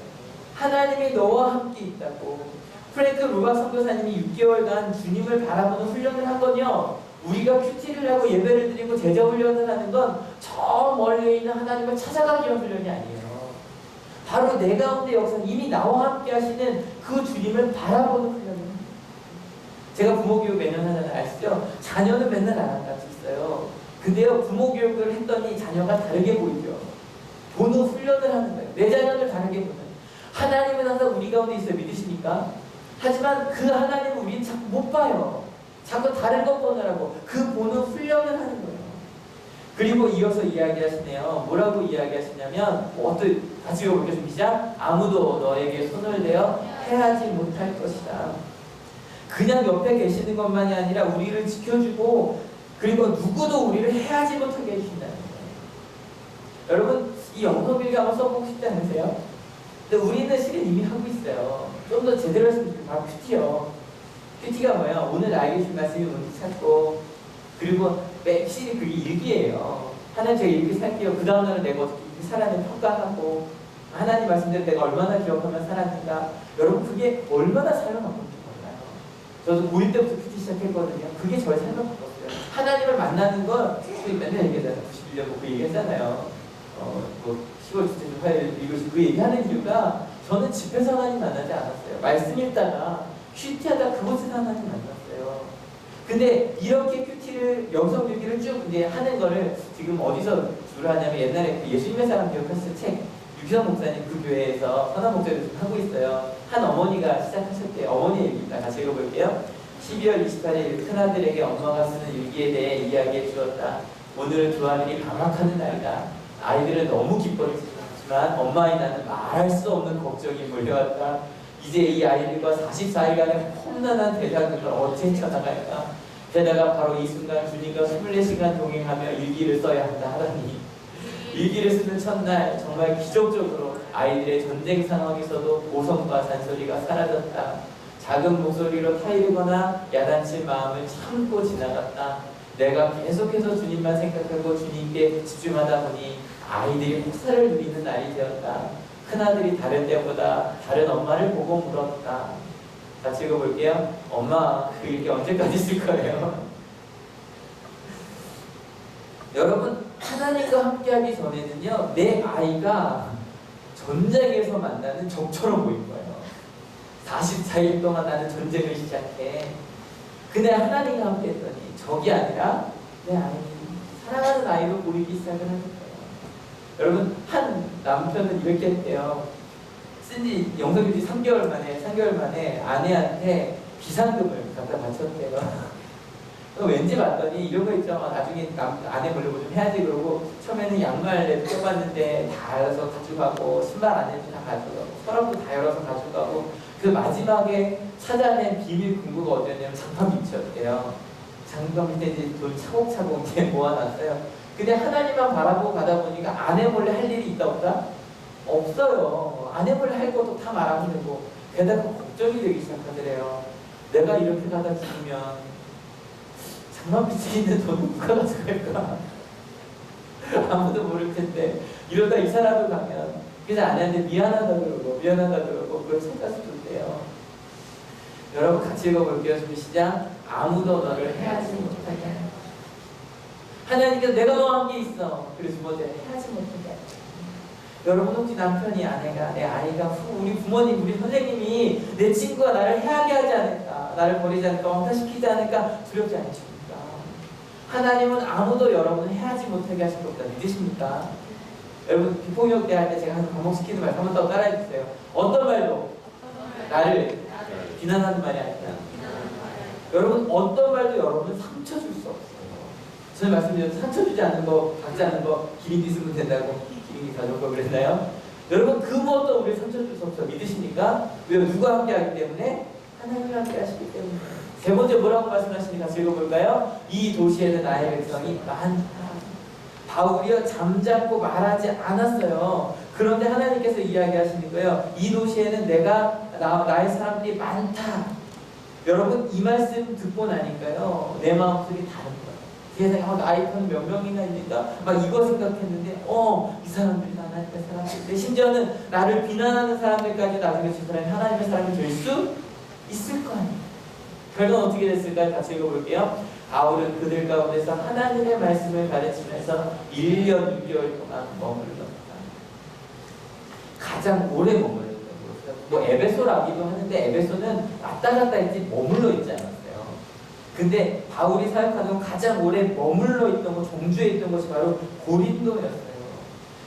하나님이 너와 함께 있다고. 프랭크 루바 선교사님이 6개월간 주님을 바라보는 훈련을 한 건요, 우리가 큐티를 하고 예배를 드리고 제자 훈련을 하는 건 저 멀리 있는 하나님을 찾아가기 위한 훈련이 아니에요. 바로 내 가운데 역사 이미 나와 함께 하시는 그 주님을 바라보는 훈련입니다. 제가 부모교육 매년 하잖아요. 아시죠? 자녀는 맨날 나랑 같이 있어요. 근데요 부모교육을 했더니 자녀가 다르게 보이죠. 보는 훈련을 하는 거예요. 내 자녀를 다르게 보는. 하나님은 항상 우리 가운데 있어요. 믿으십니까? 하지만 그 하나님을 우리는 자꾸 못 봐요. 자꾸 다른 것 보느라고 그 보는 훈련을 하는 거예요. 그리고 이어서 이야기하시네요. 뭐라고 이야기하시냐면 어떤 다시 읽어볼게요. 좀 시작. 아무도 너에게 손을 대어 해하지 못할 것이다. 그냥 옆에 계시는 것만이 아니라 우리를 지켜주고 그리고 누구도 우리를 해하지 못하게 해주신다는 거예요. 여러분 이 영성일기 한번 써보고 싶지 않으세요? 근데 우리는 실은 이미 하고 있어요. 좀 더 제대로 했으면 좋겠어요. 바로 큐티요. 큐티가 뭐야? 오늘 나에게 주신 말씀이 뭔지 찾고 그리고 확실히 그게 일기예요. 하나님 제가 이렇게 살게요. 그 다음날은 내가 어떻게 이렇게 살았는지 평가하고 하나님 말씀대로 내가 얼마나 기억하면 살았는가. 여러분 그게 얼마나 삶을 바꾼지 몰라요. 저도 고1 때부터 큐티 시작했거든요. 그게 저의 삶을 바꿨어요. 하나님을 만나는 건 맨날 얘기하잖아요. 91년 그 얘기했잖아요. 10월 둘째 주 화요일 이것이 그 얘기하는 이유가 저는 집에서 하나님 만나지 않았어요. 말씀 읽다가 큐티하다 그곳에서 하나님 만났어요. 근데 이렇게 큐티를 영성일기를 쭉 이제 하는 거를 지금 어디서 주로 하냐면 옛날에 그 예수님의 사람 기억하실 책 유기성 목사님 그 교회에서 선한 목사님을 좀 하고 있어요. 한 어머니가 시작하셨대요. 어머니 얘기입니다. 같이 읽어볼게요. 12월 28일 큰아들에게 엄마가 쓰는 일기에 대해 이야기해 주었다. 오늘은 두 아들이 방학하는 날이다. 아이들은 너무 기뻐했지만 엄마인 나는 말할 수 없는 걱정이 몰려왔다. 이제 이 아이들과 44일간의 험난한 대작을 어찌 헤쳐나갈까? 게다가 바로 이 순간 주님과 24시간 동행하며 일기를 써야 한다 하다니. 일기를 쓰는 첫날 정말 기적적으로 아이들의 전쟁 상황에서도 고성과 잔소리가 사라졌다. 작은 목소리로 타이르거나 야단칠 마음을 참고 지나갔다. 내가 계속해서 주님만 생각하고 주님께 집중하다 보니 아이들이 혹사를 누리는 날이 되었다. 큰아들이 다른 때보다 다른 엄마를 보고 물었다. 같이 읽어볼게요. 엄마, 그 일기 언제까지 쓸 거예요? 여러분, 하나님과 함께하기 전에는요, 내 아이가 전쟁에서 만나는 적처럼 보인 거예요. 44일 동안 나는 전쟁을 시작해. 근데 하나님과 함께했더니 적이 아니라 내 아이, 사랑하는 아이로 보이기 시작을 하는 거예요. 여러분 한 남편은 이렇게 했대요. 쓴지 영성일기 3개월 만에 아내한테 비상금을 갖다 바쳤대요. 왠지 봤더니 이런 거 있죠. 나중에 아내 몰래 뭐 좀 해야지 그러고 처음에는 양말 껴봤는데 다 열어서 가져가고 신발 안에도 다 가져가고 서랍도 다 열어서 가져가고 그 마지막에 찾아낸 비밀 금고가 어디였냐면 장판 밑이었대요. 장판 밑에 이제 돈 차곡차곡 이제 모아놨어요. 근데 하나님만 바라보고 가다 보니까 아내 몰래 할 일이 있다 없다? 없어요. 아내 몰래 할 것도 다 말하면 되고 게다가 걱정이 되기 시작하더래요. 내가 이렇게 가다 죽으면 장만 밑에 있는 돈은 누가 가져갈까? 아무도 모를 텐데 이러다 이사람을 가면 그래서 아내한테 미안하다 그러고 그걸 찾아서 좋대요. 여러분 같이 읽어볼게요. 준비 시작. 아무도 너를 해하지 못하게 하는 하나님께서 내가 너와 함께 있어. 그리고 두 번째 해하지 못하게 하는 여러분 혹시 남편이 아내가 내 아이가 우리 부모님 우리 선생님이 내 친구가 나를 해하게 하지 않을까 나를 버리지 않을까 왕따시키지 않을까 두렵지 않으십니까? 하나님은 아무도 여러분을 해하지 못하게 하실 겁니다. 믿으십니까? 여러분 비폭력 대할 때 제가 항상 반복시키는 말 한번 더 따라해 주세요. 어떤 말도 나를 비난하는 말이 아니라 여러분 어떤 말도 여러분은 상처 줄 수 없어요. 저는 말씀드렸죠. 상처 주지 않는 거 받지 않는 거 기린기 쓰면 된다고 기린기 가져올 거 그랬나요? 여러분 그 무엇도 우리 상처 줄 수 없어요. 믿으십니까? 왜요? 누가 함께 하기 때문에? 하나님이 함께 하시기 때문에. 세 번째 뭐라고 말씀하시니까 같이 읽어볼까요? 이 도시에는 나의 백성이 많다. 바울이요 잠잠고 말하지 않았어요. 그런데 하나님께서 이야기하시는 거예요. 이 도시에는 나의 사람들이 많다. 여러분 이 말씀 듣고 나니까요 내 마음속이 다른 거예요. 세상에 아이콘 몇 명이나 있는가 막 이거 생각했는데 이 사람들이 하나님의 사람들인데 심지어는 나를 비난하는 사람들까지 나중에 저 사람이 하나님의 사람이 될 수 있을 거 아니에요. 결과는 어떻게 됐을까요? 같이 읽어볼게요. 바울은 그들 가운데서 하나님의 말씀을 가르치면서 1년 6개월 동안 머물렀다. 가장 오래 머물렀다고. 뭐 에베소라기도 하는데 에베소는 왔다 갔다 했지 머물러 있지 않았어요. 근데 바울이 사역하던 가장 오래 머물러 있던 것, 정주해 있던 것이 바로 고린도였어요.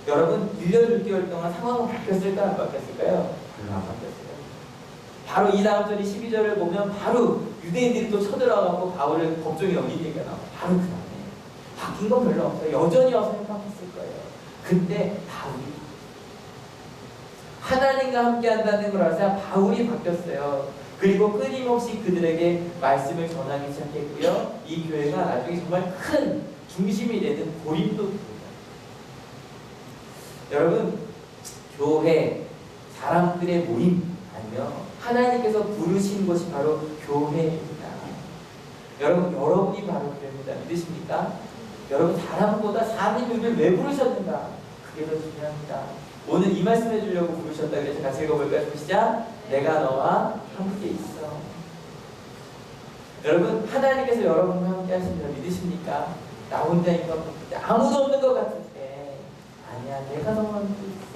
여러분 1년 6개월 동안 상황은 바뀌었을까 안 바뀌었을까요? 별로 안 바뀌었어요. 바로 이 다음 절이 12절을 보면 바로 유대인들이 또 쳐들어가고 바울을 법정에 옮기니까 나와요. 바로 그 다음에 바뀐 건 별로 없어요. 여전히 어설펐을 거예요. 근데 바울이 하나님과 함께 한다는 걸 아세요? 바울이 바뀌었어요. 그리고 끊임없이 그들에게 말씀을 전하기 시작했고요. 이 교회가 나중에 정말 큰 중심이 되는 고린도 교회입니다. 여러분 교회, 사람들의 모임 아니면 하나님께서 부르신 것이 바로 교회입니다. 여러분이 바로 교회입니다. 믿으십니까? 여러분 사람보다 사람님을 왜 부르셨는가? 그게 더 중요합니다. 오늘 이 말씀 해주려고 부르셨다 그래서 같이 읽어볼까요? 시작! 내가 너와 함께 있어. 여러분 하나님께서 여러분과 함께 하신다 믿으십니까? 나 혼자인 것 같을 때 아무도 없는 것 같을 때 아니야 내가 너와 함께 있어.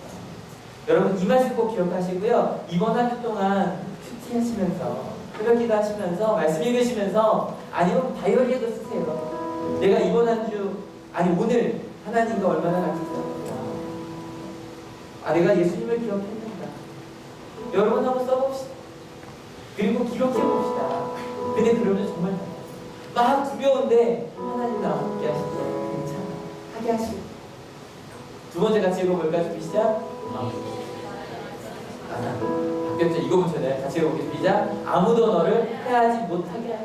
여러분 이 말씀 꼭 기억하시고요. 이번 한 주 동안 큐티 하시면서 새벽기도 하시면서 말씀 읽으시면서 아니면 다이어리에도 쓰세요. 내가 이번 한 주 아니 오늘 하나님과 얼마나 같이 있었는가. 내가 예수님을 기억했는가. 여러분 한번 써봅시다. 그리고 기록해봅시다. 근데 그러면 정말 막 두려운데 하나님 나와 함께 하시죠. 괜찮아. 하게 하시고. 두 번째 같이 읽어볼까요? 준비 시작. 바뀌었죠? 이거 보셔야 같이 읽어보겠습니다. 아무도 너를 해하지 못하게 하리라.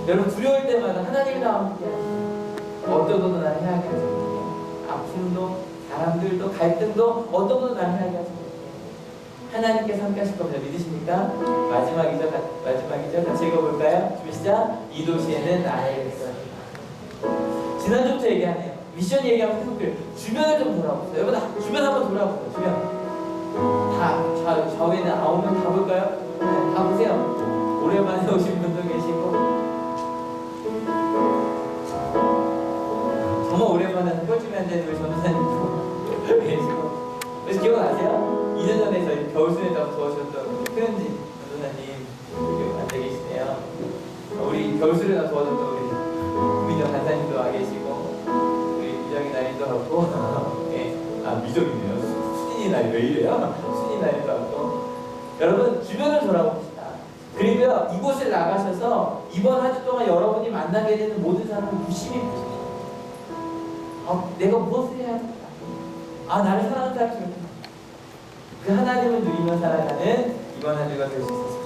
여러분 두려울 때마다 하나님이 나와 함께 하시죠. 어떤 것도 나를 해하게 하지 못해요. 아픔도 사람들도 갈등도 어떤 것도 나를 해하게 하지 못해요. 하나님께서 함께 하실 겁니다. 믿으십니까? 마지막이죠. 같이 읽어볼까요? 준비 시작. 이 도시에는 나의 백성이. 지난주부터 얘기하네요. 미션 얘기하면 계속 그래요. 주변을 좀 돌아보세요. 여러분 주변 한번 돌아보세요. 주변. 좌우에는 9명 다 볼까요? 네, 다 보세요. 오랜만에 오신 분도 계시고 정말 오랜만에 뻘쭘히 앉아있는 우리 전도사님도 계시고. 그래서 기억나세요? 2년 전에 저희 겨울순회장 도와주셨던 표현진 전도사님 여기 앉아 계시네요. 우리 겨울순회장 도와줬던 우리 민정 간사님도 와 계시고 우리 미정이 나님도 하고 네. 미정이네요. 수진이 나이 왜 이래요? 수진이 나님도 하고 여러분 주변을 돌아봅시다. 그리고요 이곳을 나가셔서 이번 한 주 동안 여러분이 만나게 되는 모든 사람을 유심히 보십시오. 내가 무엇을 해야 할까? 나를 사랑하는 사람이 이렇게 그 하나님을 누리며 살아가는 이번 한 주가 될 수 있었으면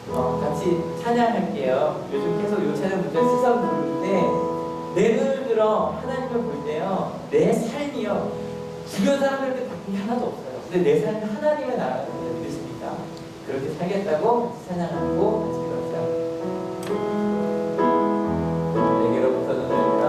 좋겠어요. 같이 찬양할게요. 요즘 계속 이 찬양 문제 시선 부르는데 내 눈을 들어 하나님을 볼 때요 내 삶이요 주변 사람들한테 바뀐 게 하나도 없어요. 근데 내 삶이 하나님의 나라가 되는 믿으십니까? 그렇게 살겠다고 같이 찬양하고 같이 기도하자. 내게로부터 눈을 들어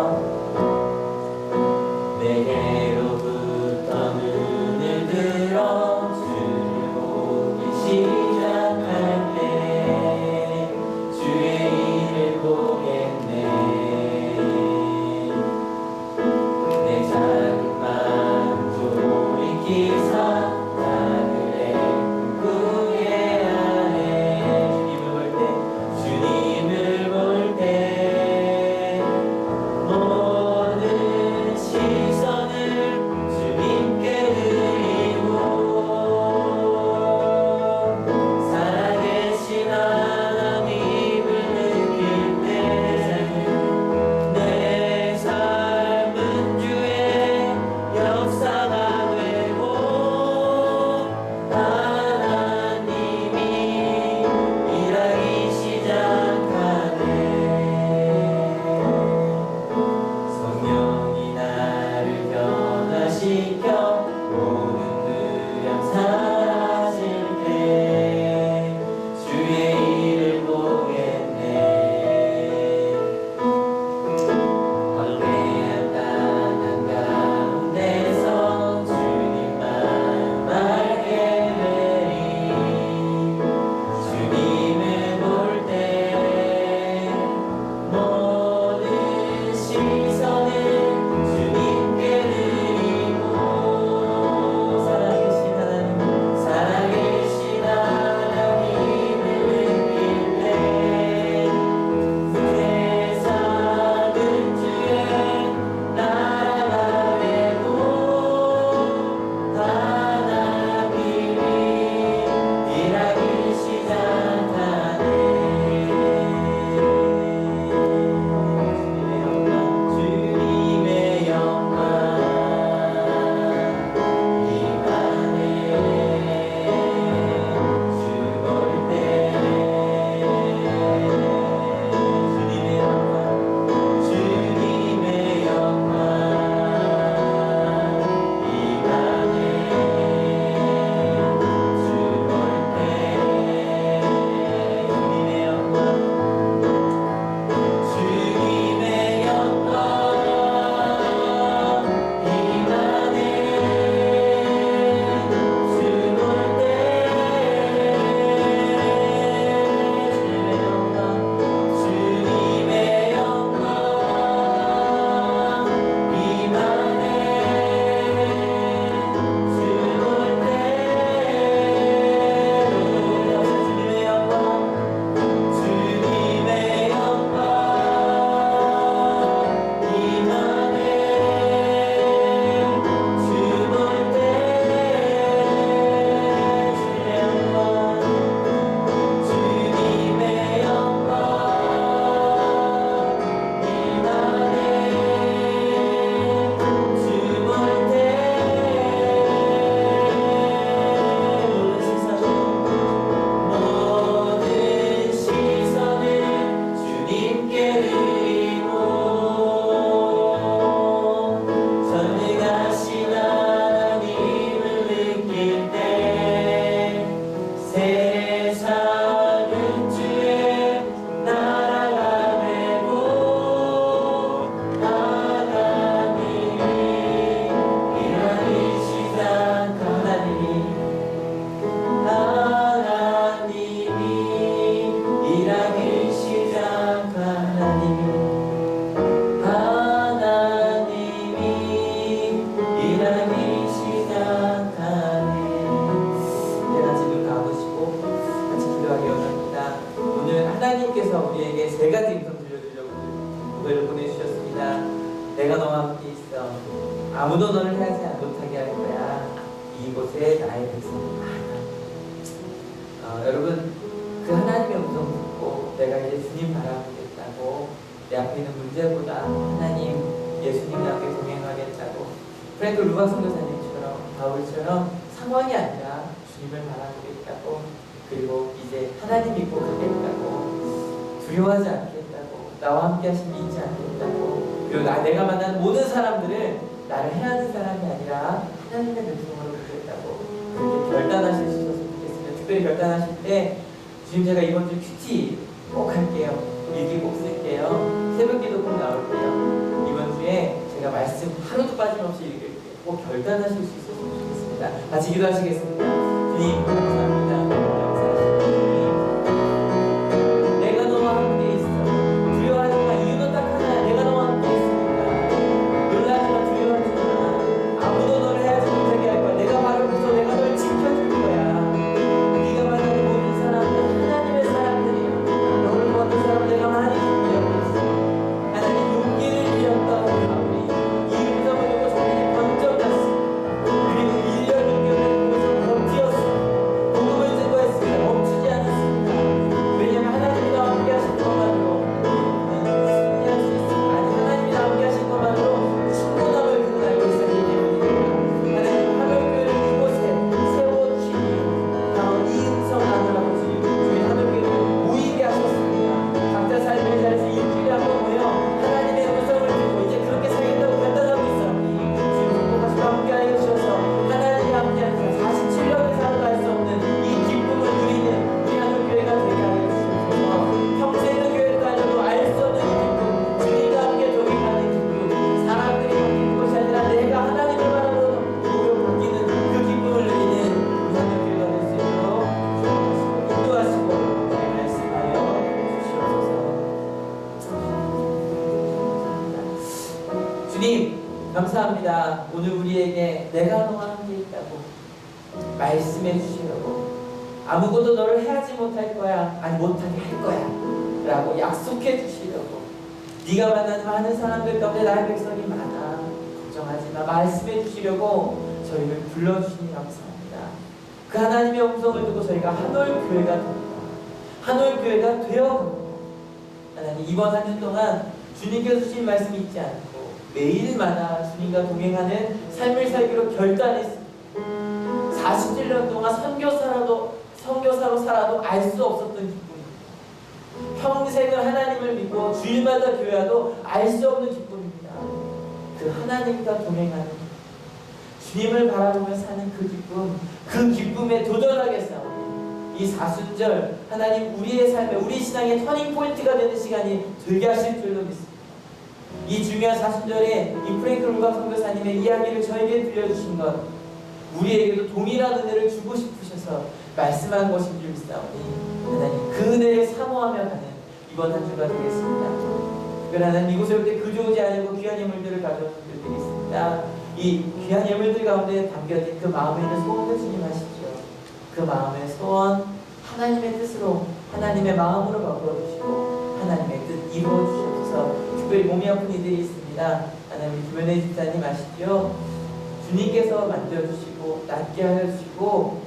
고백을 보내주셨습니다. 내가 너와 함께 있어. 아무도 너를 해하지 못하게 할 거야. 이곳에 나의 백성이 많아. 여러분, 그 하나님의 음성 듣고 내가 이제 주님 바라보겠다고, 내 앞에 있는 문제보다 하나님, 예수님과 함께 동행하겠다고, 프랭크 루바 선교사님처럼, 바울처럼 상황이 아니라 주님을 바라보겠다고, 그리고 이제 하나님 믿고 가겠다고, 두려워하지 않겠다고, 나와 함께 하심이 있지 않겠다고, 그리고 내가 만나는 모든 사람들을 나를 해하는 사람이 아니라 하나님의 백성으로 보겠다고, 그렇게 결단하실 수 있었으면 좋겠습니다. 특별히 결단하실 때 주님, 제가 이번 주 큐티 꼭 할게요. 일기 꼭 쓸게요. 새벽기도 꼭 나올게요. 이번 주에 제가 말씀 하루도 빠짐없이 읽을게요. 꼭 결단하실 수 있었으면 좋겠습니다. 같이 기도하시겠습니다. 주님, 감사합니다. 내가 너와 함께 있어. 두려워하지 마. 이유는 딱 하나야. 내가 너와 함께 있으니까. 놀라지 마. 두려워하지 마. 아무도 너를 해하지 못하게 할 거야. 내가 바로 그래서 내가 널 지켜줄 거야. 네가 만나는 모든 사람은 하나님의 사람들이야. 너를 보는 사람 내가 많이 준비하고 있어. 하나님 용기를 주셨다고 바울이 이 음성을 듣고 자기는 번쩍 났습니다. 그리고 1년 6개월을 거기서 버티었습니다. 복음을 증거했습니다. 멈추지 않았습니다. 왜냐하면 하나님이 나와 함께 하신 것만으로 우리는 승리할 수 있습니다. 아니, 하나님이 나와 함께 하신 것만으로 충분함을 그는 알고 있었기 때문입니다. 하나님 하늘교회를 이곳에 세워주시니 바로 이 음성 나누라고 주님 하늘교회를 모이게 하셨습니다. 각자 삶의 자리에서 일주일에 한 번 모여 하나님의 음성을 듣고 이제 그렇게 살겠다고 결단하고 있었니 주님 축복하시고 함께하여 주셔서 하나님이 함께하는 47년의 삶을 할 수 없는 이 기쁨을 누리는 우리 하늘교회가 되게 하여 주셔서 평생의 교회를 다녀도 알 수 없는 이 기쁨, 주님과 함께 동행하는 기쁨, 사람들이 바뀌는 것이 아니라 내가 하나님을 바라보고 바뀌는 그 기쁨을 누리는 우리 하늘교회가 될 수 있도록 인도하시고 말씀하여 주시옵소서. 주님, 감사합니다. 오늘 우리에게 내가 너와 함께 있다고 말씀해 주시려고, 아무것도 너를 해하지 못할 거야, 아니 못하게 할 거야 라고 약속해 주시려고, 네가 만나는 많은 사람들 가운데 나의 백성이 많아, 걱정하지 마 말씀해 주시려고 저희를 불러주시니 감사합니다. 그 하나님의 음성을 듣고 저희가 한올교회가 됩니다. 한올교회가 되어갑니다. 하나님, 이번 한 주 동안 주님께서 주신 말씀이 있지 않고 매일마다 주님과 동행하는 삶을 살기로 결단했습니다. 47년 동안 선교사로 살아도 알 수 없었던 기쁨입니다. 평생을 하나님을 믿고 주일마다 교회와도 알 수 없는 기쁨입니다. 그 하나님과 동행하는 주님을 바라보며 사는 그 기쁨, 그 기쁨에 도전하게 싸우는 이 사순절, 하나님 우리의 삶에, 우리 신앙의 터닝포인트가 되는 시간이 되게 하실 줄로 믿습니다. 이 중요한 사순절에 이 프랭크 루바 선교사님의 이야기를 저에게 들려주신 것, 우리에게도 동일한 은혜를 주고 싶으셔서 말씀한 것인 줄 믿사오니 하나님 그 은혜를 사모하며 가는 이번 한 주가 되겠습니다. 특별히 하나님 이곳에 올 때 그저 오지 않고 귀한 예물들을 가져온 분들 되겠습니다. 이 귀한 예물들 가운데 담겨진 그 마음에 있는 소원을 주님 하시죠. 그 마음의 소원 하나님의 뜻으로, 하나님의 마음으로 바꿔주시고 하나님의 뜻 이루어주셔서, 특별히 몸이 아픈 이들이 있습니다. 하나님 김은혜 집사님 아시죠? 주님께서 만져주시고 낫게 하여주시고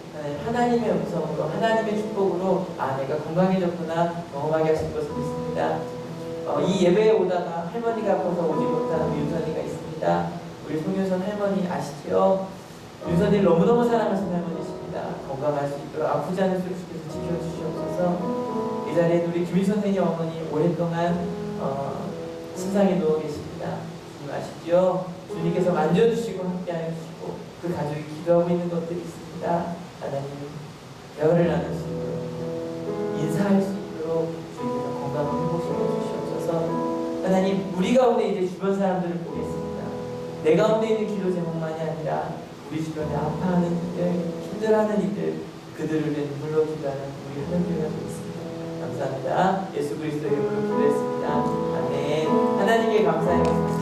하나님의 음성으로, 하나님의 축복으로 내가 건강해졌구나 경험하게 하실 것을 믿습니다. 이 예배에 오다가 할머니가 아파서 오지 못하는 윤선이가 있습니다. 우리 송윤선 할머니 아시죠? 윤선이를 너무너무 사랑하시는 할머니십니다. 건강할 수 있도록 아프지 않을 수 있게 지켜주시옵소서. 이 자리에 우리 김희 선생님 어머니 오랫동안 신상에 누워 계십니다. 주님 아시죠? 주님께서 만져주시고 함께하여 주시고 그 가족이 기도하고 있는 것들이 있습니다. 하나님 대화를 나눌 수 있도록, 인사할 수 있도록 주님께서 건강을 회복시켜 주시옵소서. 하나님 우리 가운데 이제 주변 사람들을 보겠습니다. 내 가운데 있는 기도 제목만이 아니라 우리 주변에 아파하는 이들, 힘들어하는 이들, 그들을 위해 눈물로 기도하는 우리 하나님을 하겠습니다. 감사합니다. 예수 그리스도의 이름으로 기도했습니다. 아멘. 하나님께 감사의 말씀.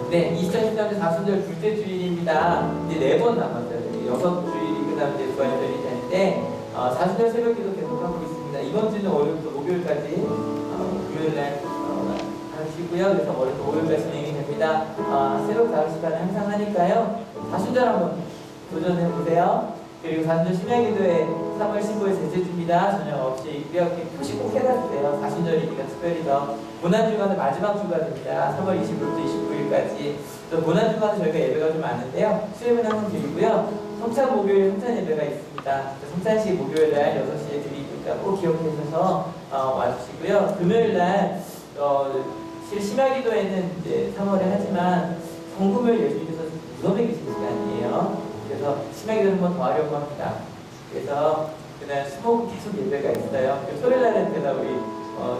네, 2013년 사순절 둘째 주일입니다. 이제 4번 남았어요. 6주일이 끝나면 이제 부활절이 되는데 사순절 새벽기도 계속 하고 있습니다. 이번 주 있고요. 그래서 월요일부터 목요일까지 진행이 됩니다. 새벽 5시간에 항상 하니까요. 사순절 한번 도전해보세요. 그리고 사순절 심야기도회 3월 15일 셋째 주입니다. 저녁 없이 있고요. 표시 꼭 해놨어요. 사순절이니까 특별히 더 고난주간은 마지막 주가 됩니다. 3월 20일부터 29일까지. 또 고난주간은 저희가 예배가 좀 많은데요. 수요일은 항상 드리고요. 성찬 목요일 성찬 예배가 있습니다. 성찬식 목요일날 6시에 드리니까 꼭 기억해주셔서 와주시고요. 금요일날 심야기도회는 이제 3월에 하지만 성금을 예수님께서 무덤에 계신 시간이에요. 그래서 심야기도를 한번 더 하려고 합니다. 그래서 그날 수목 계속 예배가 있어요. 토요일날은 그날 우리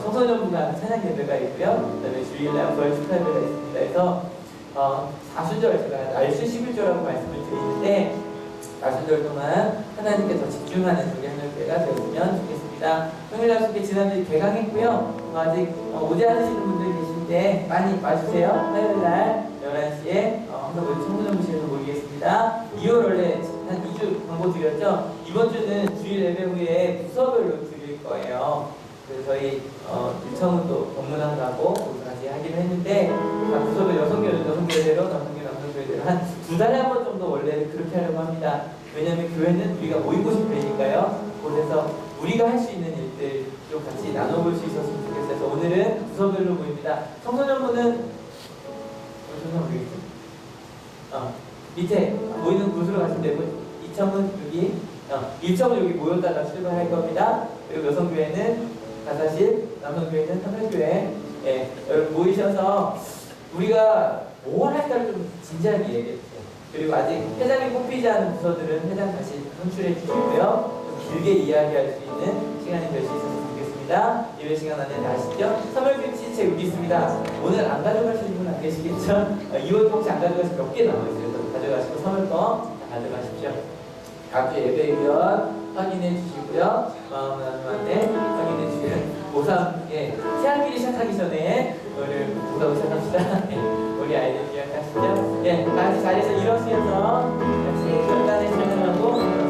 청소년부가 하는 찬양 예배가 있고요. 그다음에 주일날 부활 축하 예배가 있습니다. 그래서 4순절 제가 날수 11조라고 말씀을 드리는데 4순절 동안 하나님께 더 집중하는 우리 하늘교회가 되었으면 좋겠습니다. 평일 약속회 지난주에 개강했고요. 아직 오지 않으시는 분들이 계신데 많이 와주세요. 화요일날 11시에 항상 우리 청소년부실에서 모이겠습니다. 2월 원래 한 2주 광고 드렸죠. 이번 주는 주일 예배 후에 부서별로 드릴 거예요. 그래서 저희 유청은 또 법문한다고 같이 하기로 했는데 각 부서별 여성교회대로 남성교회대로 한 2달에 한 번 정도 원래 그렇게 하려고 합니다. 왜냐하면 교회는 우리가 모이고 싶은 교회니까요. 그래서 우리가 할 수 있는 일들 좀 같이 나눠볼 수 있었으면 좋겠어요. 그래서 오늘은 부서별로 모입니다. 청소년부는 어디서 모이겠죠? 밑에 모이는 곳으로 가시면 되고 2청은 여기 1청은 여기 모였다가 출발할 겁니다. 그리고 여성교회는 가사실, 남성교회는 하늘교회. 여러분 모이셔서 우리가 뭘 할까를 좀 진지하게 얘기해주세요. 그리고 아직 회장이 뽑히지 않은 부서들은 회장 다시 선출해 주시고요. 좀 길게 이야기할 수 있는 시간이 될 수 있어서 좋겠습니다. 예배 시간 안에 다 아시죠? 3월 김치 책 여기 있습니다. 오늘 안 가져가시는 분 안 계시겠죠? 2월 혹시 안 가져가시면 몇 개 남아있어요. 가져가시고 3월 거 다 가져가십시오. 각 주 예배위원 확인해 주시고요. 마음나눔한테 확인해 주시면 고3 새학기를 시작하기 전에 오늘 고3 시작합시다. 우리 아이들 기억하시죠? 같이 자리에서 일어서서 같이 결단의 찬양하고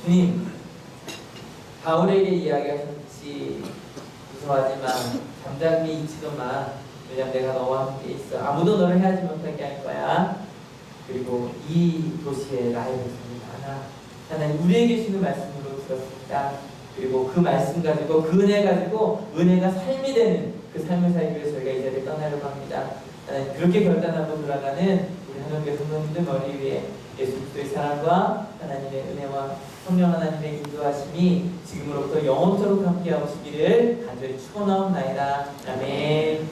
주님, 바울에게 이야기하셨지 무서워하지만 잠잠히 있지도 마. 왜냐면 내가 너와 함께 있어. 아무도 너를 해하지 못하게 할 거야. 그리고 이 도시에 나의 백성이 많아. 하나님 우리에게 주는 말씀으로 들었습니다. 그리고 그 말씀 가지고 그 은혜 가지고 은혜가 삶이 되는 그 삶을 살기 위해서 저희가 이 자리에 떠나려고 합니다. 하나님 그렇게 결단하고 돌아가는 우리 하나님의 성도님들 머리 위에 예수 그리스도의 사랑과 하나님의 은혜와 성령 하나님의 인도하심이 지금으로부터 영원토록 함께하시기를 간절히 축원하옵나이다. 아멘.